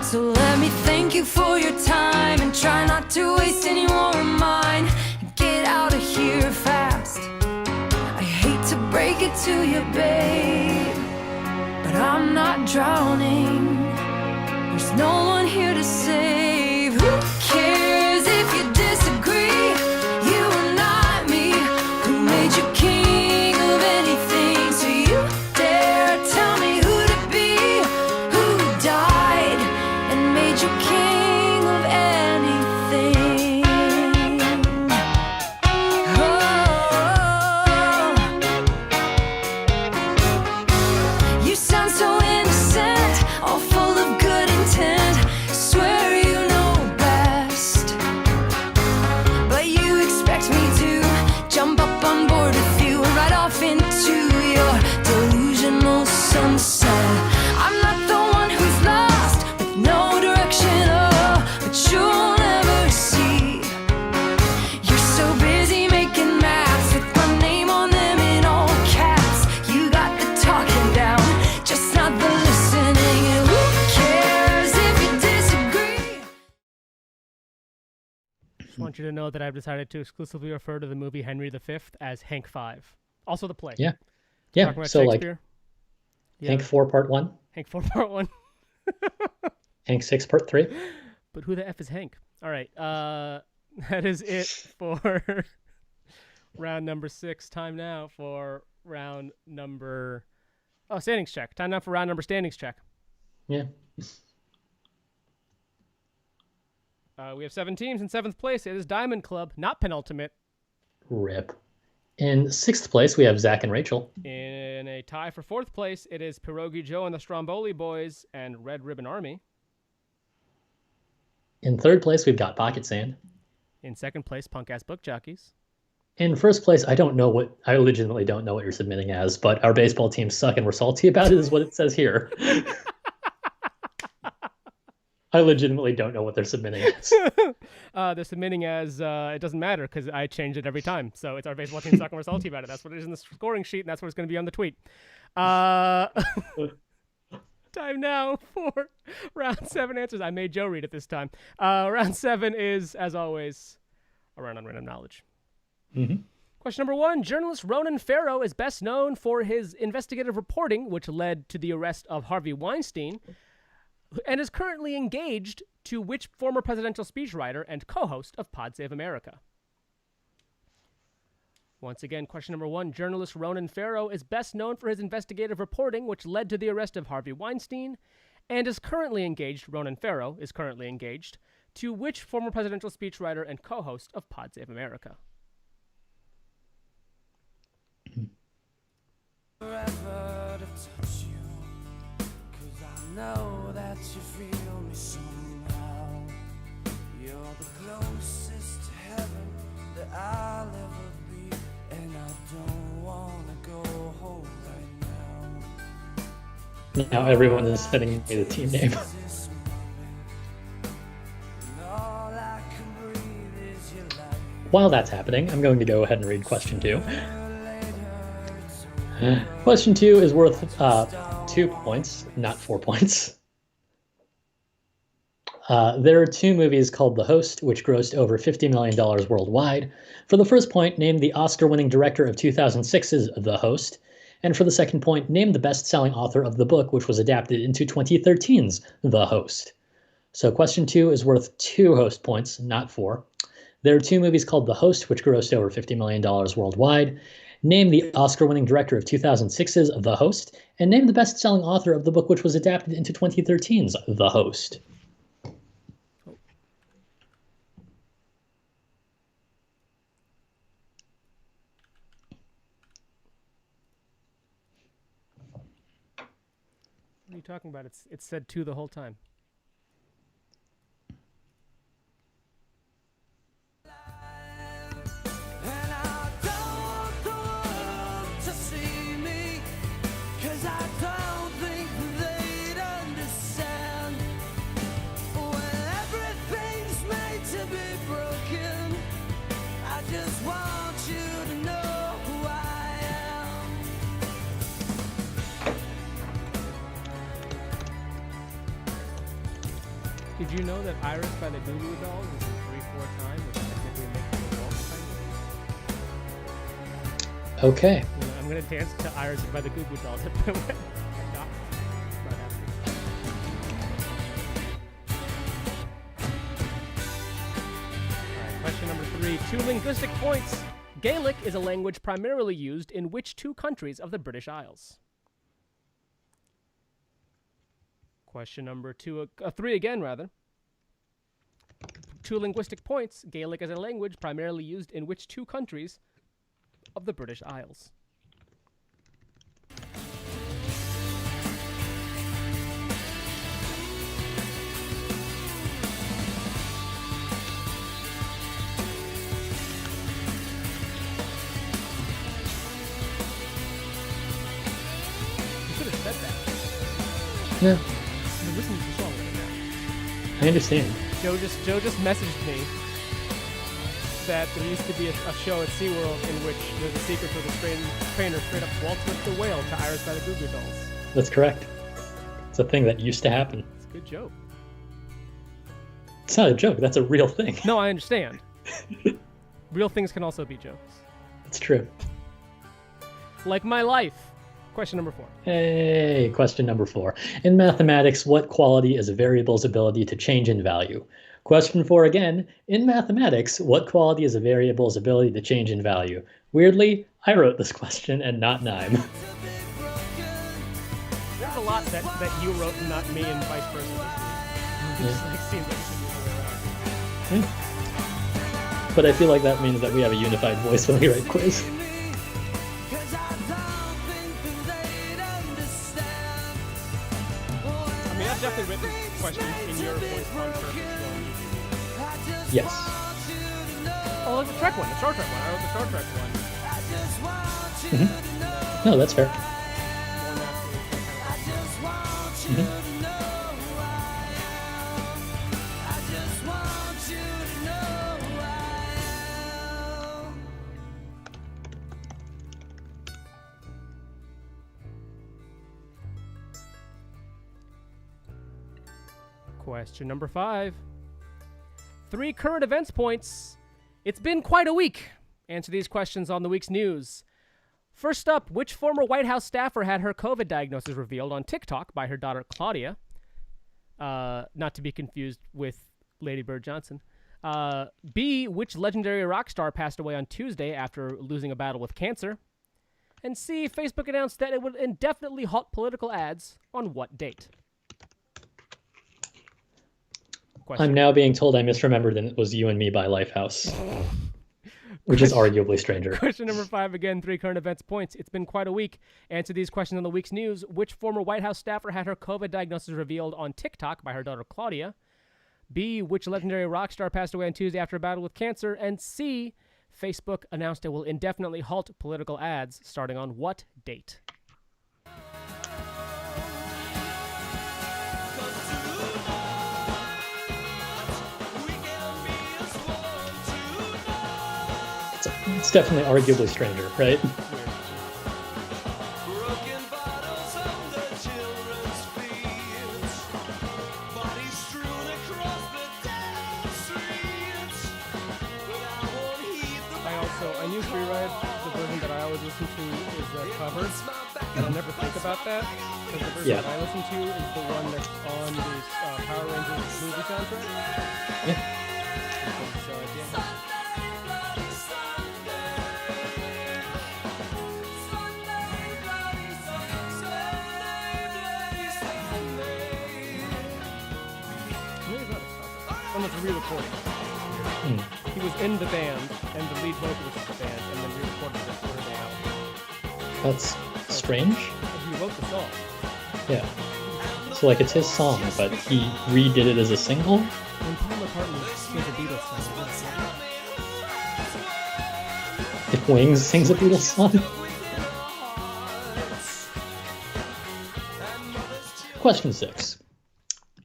So let me thank you for your time and try not to waste any more of mine. Get out of here fast. I hate to break it to you, babe, but I'm not drowning. There's no one here to save. Who cares if you disagree? You are not me. Who made you king of anything? So you dare tell me who to be? Who died and made you king of anything? Oh, you sound so innocent, all full of good intent. Swear you know best, but you expect me to jump up on board with you and ride off into your delusional sunset. I'm not the one who's lost with no direction, oh, but you'll never see. You're so busy making maps with my name on them in all caps. You got the talking down, just not the listening. And who cares if you disagree? Just want you to know that I've decided to exclusively refer to the movie Henry V as Hank 5. Also the play. Yeah. Yeah. Talking about So like Shakespeare. Hank 4 Part 1, Hank 4 Part 1. Hank 6 Part 3. But who the F is Hank? All right. That is it for round number 6. Time now for round number... Oh, standings check. Time now for round number standings check. Yeah. We have 7 teams in 7th place. It is Diamond Club, not penultimate. Rip. In 6th place, we have Zach and Rachel. In a tie for 4th place, it is Pierogi Joe and the Stromboli Boys and Red Ribbon Army. In 3rd place, we've got Pocket Sand. In 2nd place, Punk Ass Book Jockeys. In 1st place, I legitimately don't know what you're submitting as, but our baseball teams suck and we're salty about it is what it says here. I legitimately don't know what they're submitting as. They're submitting as it doesn't matter because I change it every time. So it's our baseball team suck and we're salty about it. That's what it is in the scoring sheet, and that's what it's going to be on the tweet. Time now for round 7 answers. I made Joe read it this time. Round 7 is, as always, a round on random knowledge. Mm-hmm. Question number 1. Journalist Ronan Farrow is best known for his investigative reporting, which led to the arrest of Harvey Weinstein, and is currently engaged to which former presidential speechwriter and co-host of Pod Save America? Once again, question number 1. Journalist Ronan Farrow is best known for his investigative reporting, which led to the arrest of Harvey Weinstein, and is currently engaged, Ronan Farrow is currently engaged, to which former presidential speechwriter and co-host of Pod Save America? Forever to touch you, 'cause I know that you feel me somehow. You're the closest to heaven that I'll ever be, and I don't wanna go home right now. Now everyone is sending me the team name. All I can breathe is your light. While that's happening, I'm going to go ahead and read question 2. Question 2 is worth 2 points, not 4 points. There are 2 movies called The Host, which grossed over $50 million worldwide. For the first point, name the Oscar-winning director of 2006's The Host. And for the second point, name the best-selling author of the book, which was adapted into 2013's The Host. So question 2 is worth 2 host points, not 4. There are 2 movies called The Host, which grossed over $50 million worldwide. Name the Oscar-winning director of 2006's The Host, and name the best-selling author of the book which was adapted into 2013's The Host. What are you talking about? It's said 2 the whole time. Did you know that Iris by the Goo Goo Dolls is in 3/4 time, which technically makes it a waltz kind Okay. of? I'm going to dance to Iris by the Goo Goo Dolls. Not happening. Alright, question number 3. 2 linguistic points. Gaelic is a language primarily used in which 2 countries of the British Isles? Question number 2, 3 again, rather. 2 linguistic points. Gaelic is a language primarily used in which 2 countries of the British Isles? You could have said that. No. You're listening to the song right now. I understand. Joe just messaged me that there used to be a show at SeaWorld in which there's a sequence where the trainer straight up waltzed with the whale to Iris by the Goo Goo Dolls. That's correct. It's a thing that used to happen. It's a good joke. It's not a joke. That's a real thing. No, I understand. Real things can also be jokes. It's true. Like my life. Question number 4. Hey, question number 4. In mathematics, what quality is a variable's ability to change in value? Question 4 again. In mathematics, what quality is a variable's ability to change in value? Weirdly, I wrote this question and not Nime. There's a lot that you wrote and not me and vice versa this week. It just seems like it should be the way around. But I feel like that means that we have a unified voice when we write quiz. I've definitely written questions in your voice on purpose. Yes. Oh, look, the Trek one, the Star Trek one. I wrote the Star Trek one. Mm-hmm. No, that's fair. Mm-hmm. Question number 5. 3 current events points. It's been quite a week Answer these questions on the week's news. First up, which former White House staffer had her COVID diagnosis revealed on TikTok by her daughter Claudia? Not to be confused with Lady Bird Johnson. B, which legendary rock star passed away on Tuesday after losing a battle with cancer? And C, Facebook announced that it would indefinitely halt political ads on what date? I'm now being told I misremembered and it was You and Me by Lifehouse, which is arguably stranger. Question number 5, again, 3 current events points. It's been quite a week. Answer these questions on the week's news. Which former White House staffer had her COVID diagnosis revealed on TikTok by her daughter Claudia? B, which legendary rock star passed away on Tuesday after a battle with cancer? And C, Facebook announced it will indefinitely halt political ads starting on what date? It's definitely arguably stranger, right? I knew Freeride, the version that I always listen to, is the cover, and I never think about that, because the version that I listen to is the one that's on this Power Rangers movie soundtrack. Yeah. It's a re-recording. He was in the band, and the lead vocalist of the band, and then re-recorded it for the album. That's strange. He wrote the song. Yeah. So like it's his song, but he redid it as a single? When Paul McCartney sings a Beatles song, what is it? If Wings sings a Beatles song? Question 6.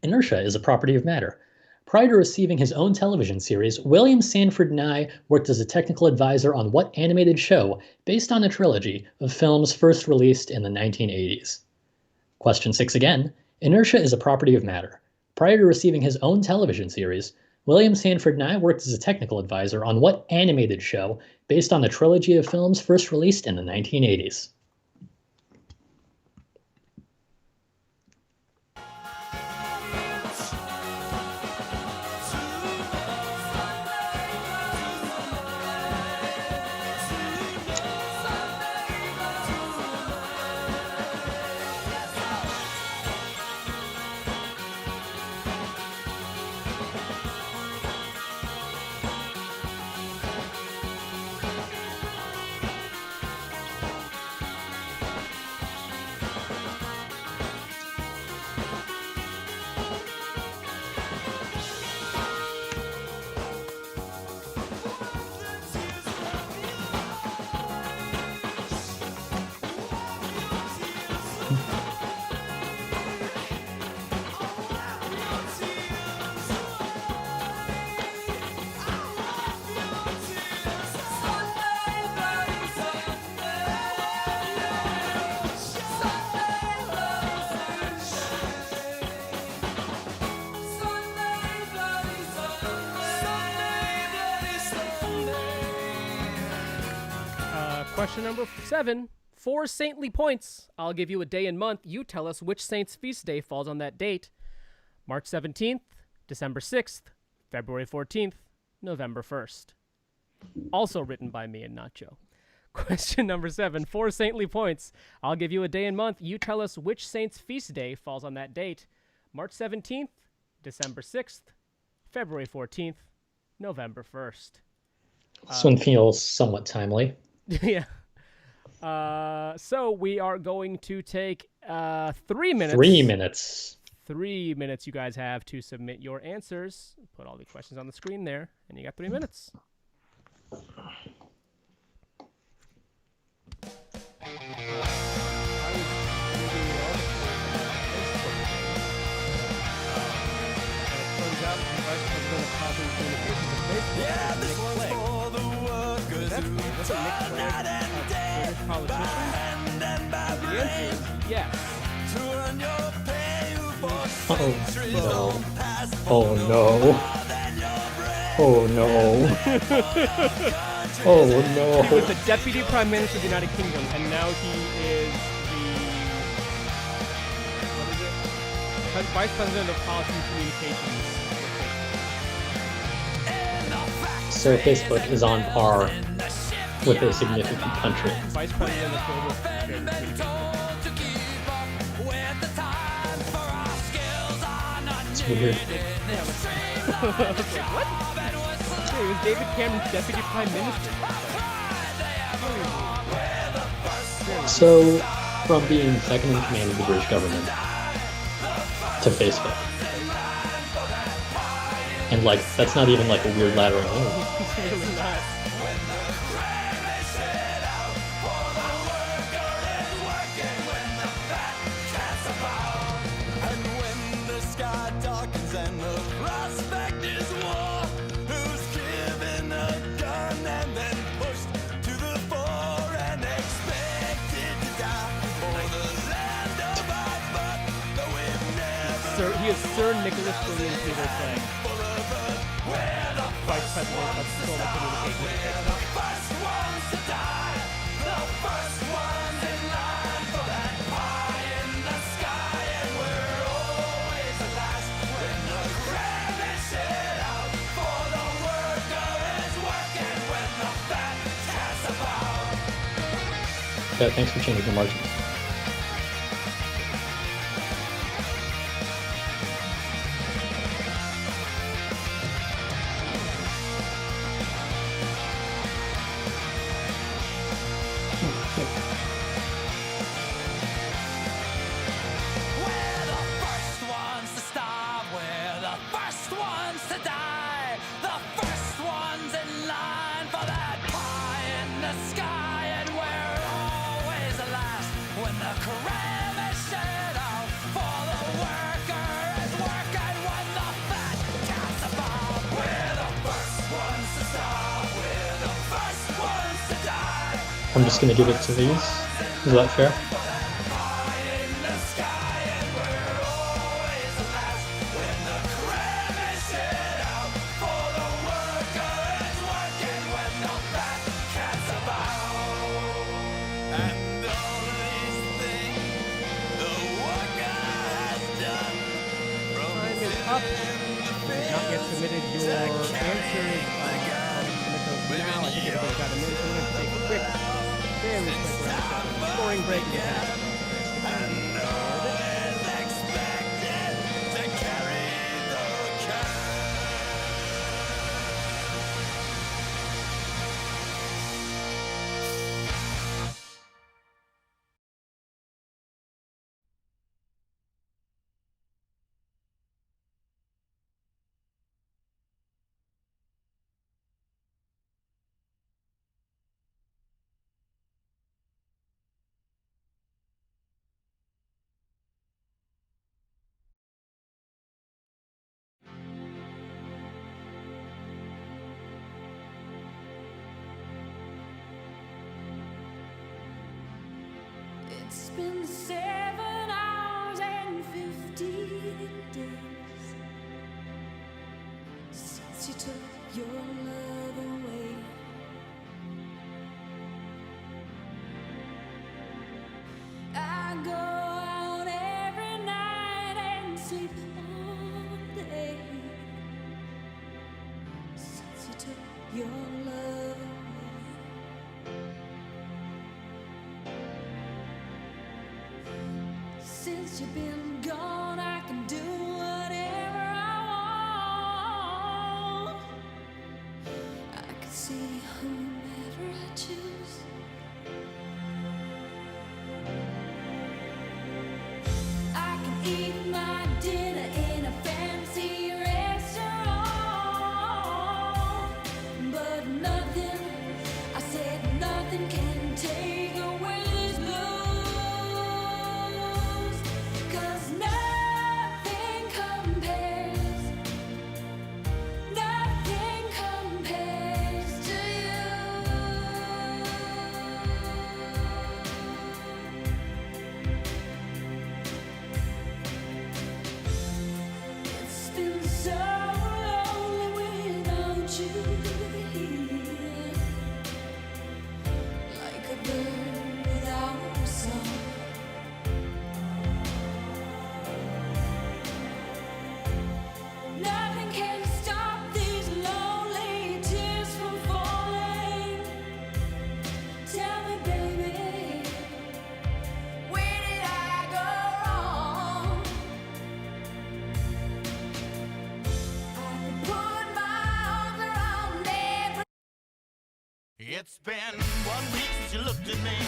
Inertia is a property of matter. Prior to receiving his own television series, William Sanford Nye worked as a technical advisor on what animated show based on a trilogy of films first released in the 1980s? Question 6 again. Inertia is a property of matter. Prior to receiving his own television series, William Sanford Nye worked as a technical advisor on what animated show based on the trilogy of films first released in the 1980s? Question number 7. 4 saintly points. I'll give you a day and month. You tell us which saint's feast day falls on that date. March 17th, December 6th, February 14th, November 1st. Also written by me and not Joe. Question number 7. 4 saintly points. I'll give you a day and month. You tell us which saint's feast day falls on that date. March 17th, December 6th, February 14th, November 1st. This one feels somewhat timely. Yeah. So we are going to take 3 minutes. 3 minutes. 3 minutes you guys have to submit your answers. Put all the questions on the screen there, and you got 3 minutes. Yeah, this one's for the workers who turn night and day, by hand and by brain. Yes. To earn your pay, you for centuries no. long past. Oh no. Oh no. Oh He no. was the Deputy Prime Minister of the United Kingdom, and now he is the Vice President of Policy and Communications. So Facebook is on par with a significant country. Vice President of Global Communications. It's weird. What? Hey, it was David Cameron's Deputy Prime Minister. So, from being second in command of the British government to Facebook. And like, that's not even like a weird lateral move. It's really not. He is Sir Nicholas William Peter Clegg, Vice President of Global Communications. Yeah, thanks for changing the margin. I'm just gonna give it to these. Is that fair? Time is up. You've not yet submitted your answers. Now, I think everybody's got a minute. So we're going to take a quick, very quick round scoring break. It's been 7 hours and 50 days since you took your love away. I go out every night and sleep all day since you took your love away. Since you've been gone, I can do whatever I want. I can see whomever I choose. I can eat my dinner in a fancy restaurant, but nothing, I said nothing can take away these blues. 'Cause nothing compares to you. It's been so lonely without you here. It's been 1 week since you looked at me.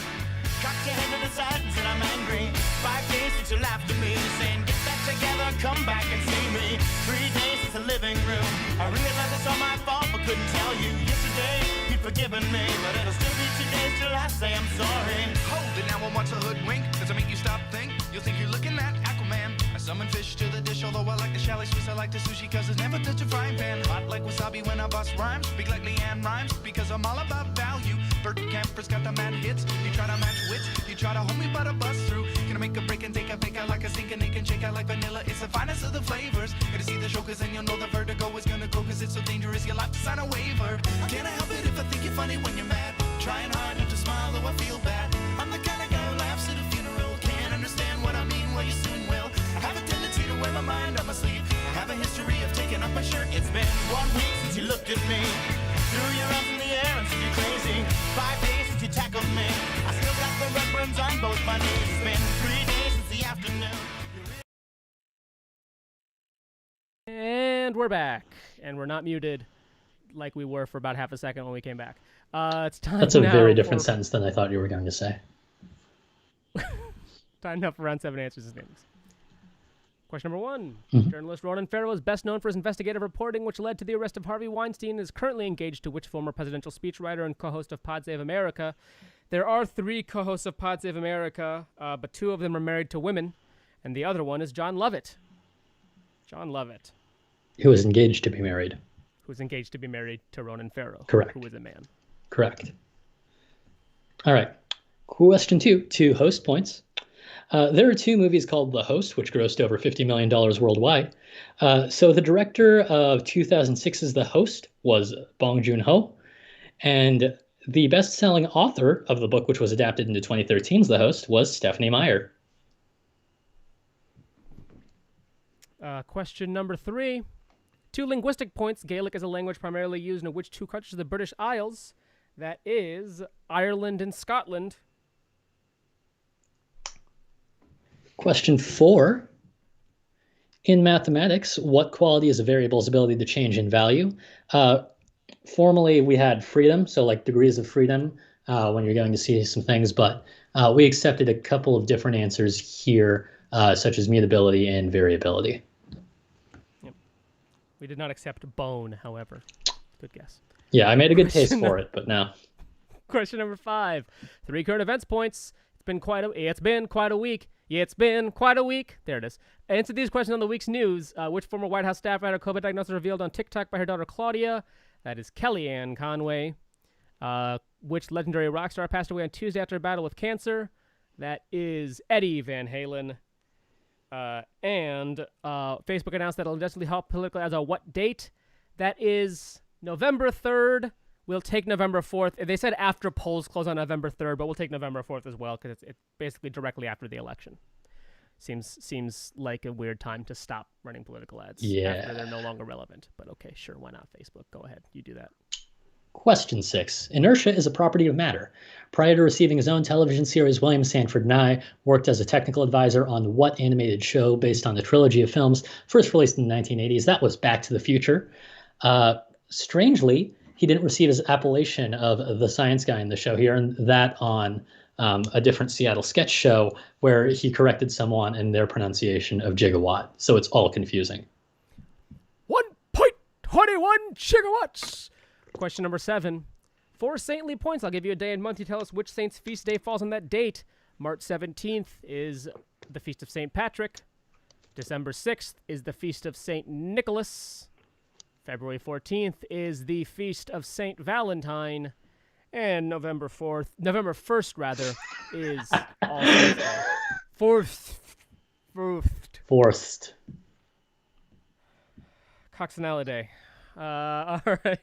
Cocked your head to the side and said I'm angry. 5 days since you laughed at me, saying get back together, come back and see me. 3 days since the living room. I realized it's all my fault, but couldn't tell you. Yesterday you'd forgiven me, but it'll still be 2 days till I say I'm sorry. Hold it now and watch the hoodwink. Does it make you stop think? You'll think you're looking at Aquaman. I summon fish to the dish, although I like the chalet Swiss. I like the sushi cause it's never touch a frying pan. Hot like wasabi when I bust rhymes. Speak like Leanne rhymes because I'm all about value. Bert Camper's got the mad hits. You try to match wits, you try to hold me but I bust through. Gonna make a break and take a fake out like a sink and they can shake out like vanilla. It's the finest of the flavors. Gonna see the show cause then you'll know the vertigo is gonna go cause it's so dangerous. You'll have to sign a waiver. Can't I help it if I think you're funny when you're mad? Trying hard not to smile though I feel bad. I'm the kind of guy who laughs at a funeral. Can't understand what I mean, well you soon will. I have a tendency to wear my mind on my sleeve. I have a history of taking off my shirt. It's been 1 week since you looked at me. Threw your arms in the air and said you're crazy. 5 days since you tackled me. I still got the red burns on both my knees. It's been 3 days since the afternoon. And we're back. And we're not muted like we were for about half a second when we came back. It's time That's a now very different for... sentence than I thought you were going to say. Time now for round 7 answers and standings. Question number 1. Mhm. Journalist Ronan Farrow is best known for his investigative reporting, which led to the arrest of Harvey Weinstein, and is currently engaged to which former presidential speechwriter and co-host of Pod Save America? There are 3 co-hosts of Pod Save America, but 2 of them are married to women, and the other one is John Lovett. John Lovett. Who is engaged to be married. Who's engaged to be married to Ronan Farrow. Correct. Who is a man. Correct. All right. Question 2, 2 host points. There are 2 movies called The Host, which grossed over $50 million worldwide. So the director of 2006's The Host was Bong Joon-ho, and the best-selling author of the book, which was adapted into 2013's The Host, was Stephanie Meyer. Question number 3. 2 linguistic points. Gaelic is a language primarily used in which 2 countries of the British Isles? That is Ireland and Scotland. Question 4. In mathematics, what quality is a variable's ability to change in value? Formerly, we had freedom, so like degrees of freedom when you're going to see some things, but we accepted a couple of different answers here, such as mutability and variability. Yep. We did not accept bone, however. Good guess. Yeah, I made a good case for it, but no. Question number 5. 3 current events points. It's been quite a week. Yeah, it's been quite a week. There it is. Answer these questions on the week's news. Which former White House staff had a COVID diagnosis revealed on TikTok by her daughter Claudia? That is Kellyanne Conway. Which legendary rock star passed away on Tuesday after a battle with cancer? That is Eddie Van Halen. And Facebook announced that it'll indefinitely help political as a what date? That is November 3rd. We'll take November 4th. They said after polls close on November 3rd, but we'll take November 4th as well because it's basically directly after the election. Seems like a weird time to stop running political ads after they're no longer relevant. But okay, sure, why not, Facebook? Go ahead, you do that. Question 6. Inertia is a property of matter. Prior to receiving his own television series, William Sanford Nye worked as a technical advisor on what animated show based on the trilogy of films first released in the 1980s? That was Back to the Future. Strangely, he didn't receive his appellation of the science guy in the show. He earned that on a different Seattle sketch show where he corrected someone in their pronunciation of gigawatt. So it's all confusing. 1.21 gigawatts. Question number 7. 4 saintly points. I'll give you a day and month. You tell us which saint's feast day falls on that date. March 17th is the feast of St. Patrick. December 6th is the feast of St. Nicholas. February 14th is the feast of St. Valentine. And November 1st, rather, is All Saints Day. Fourth. Coccinella Day. All right.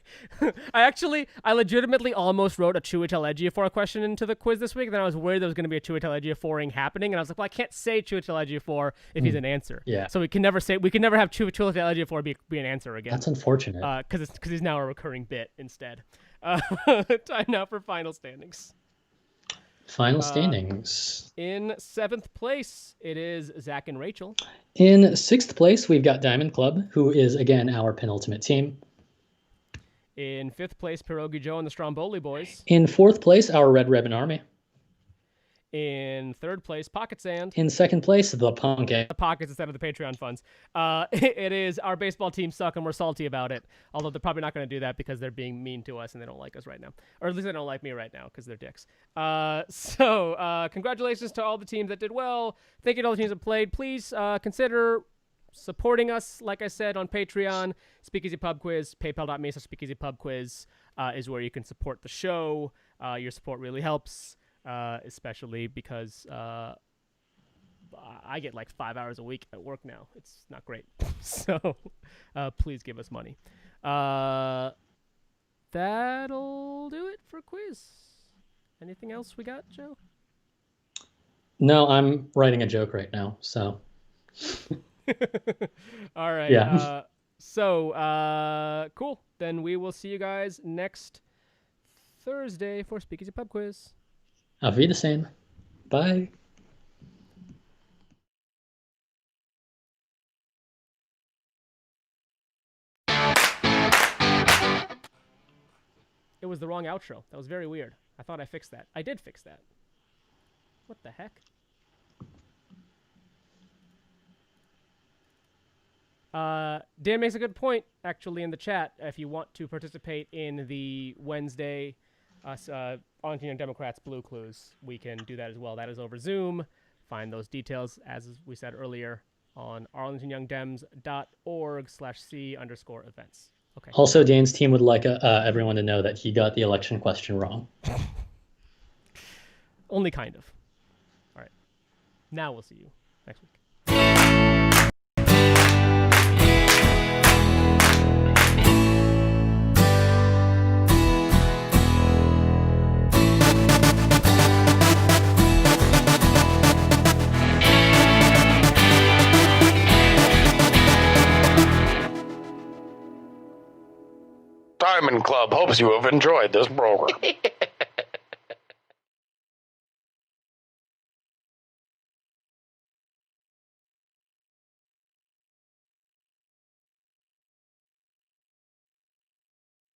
I legitimately almost wrote a Chiwetel Ejiofor question into the quiz this week, and then I was worried there was going to be a Chiwetel Ejioforing happening, and I was like, well, I can't say Chiwetel Ejiofor if he's an answer. Yeah. So we can never have Chiwetel Ejiofor be an answer again. That's unfortunate. Because he's now a recurring bit instead. Time now for final standings. Final standings. In 7th place, it is Zach and Rachel. In 6th place, we've got Diamond Club, who is, again, our penultimate team. In 5th place, Pierogi Joe and the Stromboli Boys. In 4th place, our Red Ribbon Army. In 3rd place, Pocket Sand. In 2nd place, the Punk. The Pockets instead of the Patreon funds. It is Our Baseball Team Suck and We're Salty About It. Although they're probably not going to do that because they're being mean to us and they don't like us right now. Or at least they don't like me right now because they're dicks. So congratulations to all the teams that did well. Thank you to all the teams that played. Please consider supporting us, like I said, on Patreon. Speakeasy Pub Quiz, paypal.me/speakeasypubquiz is where you can support the show. Your support really helps. Especially because I get like 5 hours a week at work now. It's not great. So please give us money. That'll do it for quiz. Anything else we got, Joe? No, I'm writing a joke right now, so. All right. Yeah. Cool. Then we will see you guys next Thursday for Speakeasy Pub Quiz. Auf Wiedersehen. Bye. It was the wrong outro. That was very weird. I thought I fixed that. I did fix that. What the heck? Dan makes a good point, actually, in the chat. If you want to participate in the Wednesday Arlington Young Democrats Blue Clues, we can do that as well. That is over Zoom. Find those details, as we said earlier, on arlingtonyoungdems.org/C_events. Okay. Also, Dane's team would like everyone to know that he got the election question wrong. Only kind of. All right. Now we'll see you next week. Diamond Club hopes you have enjoyed this program.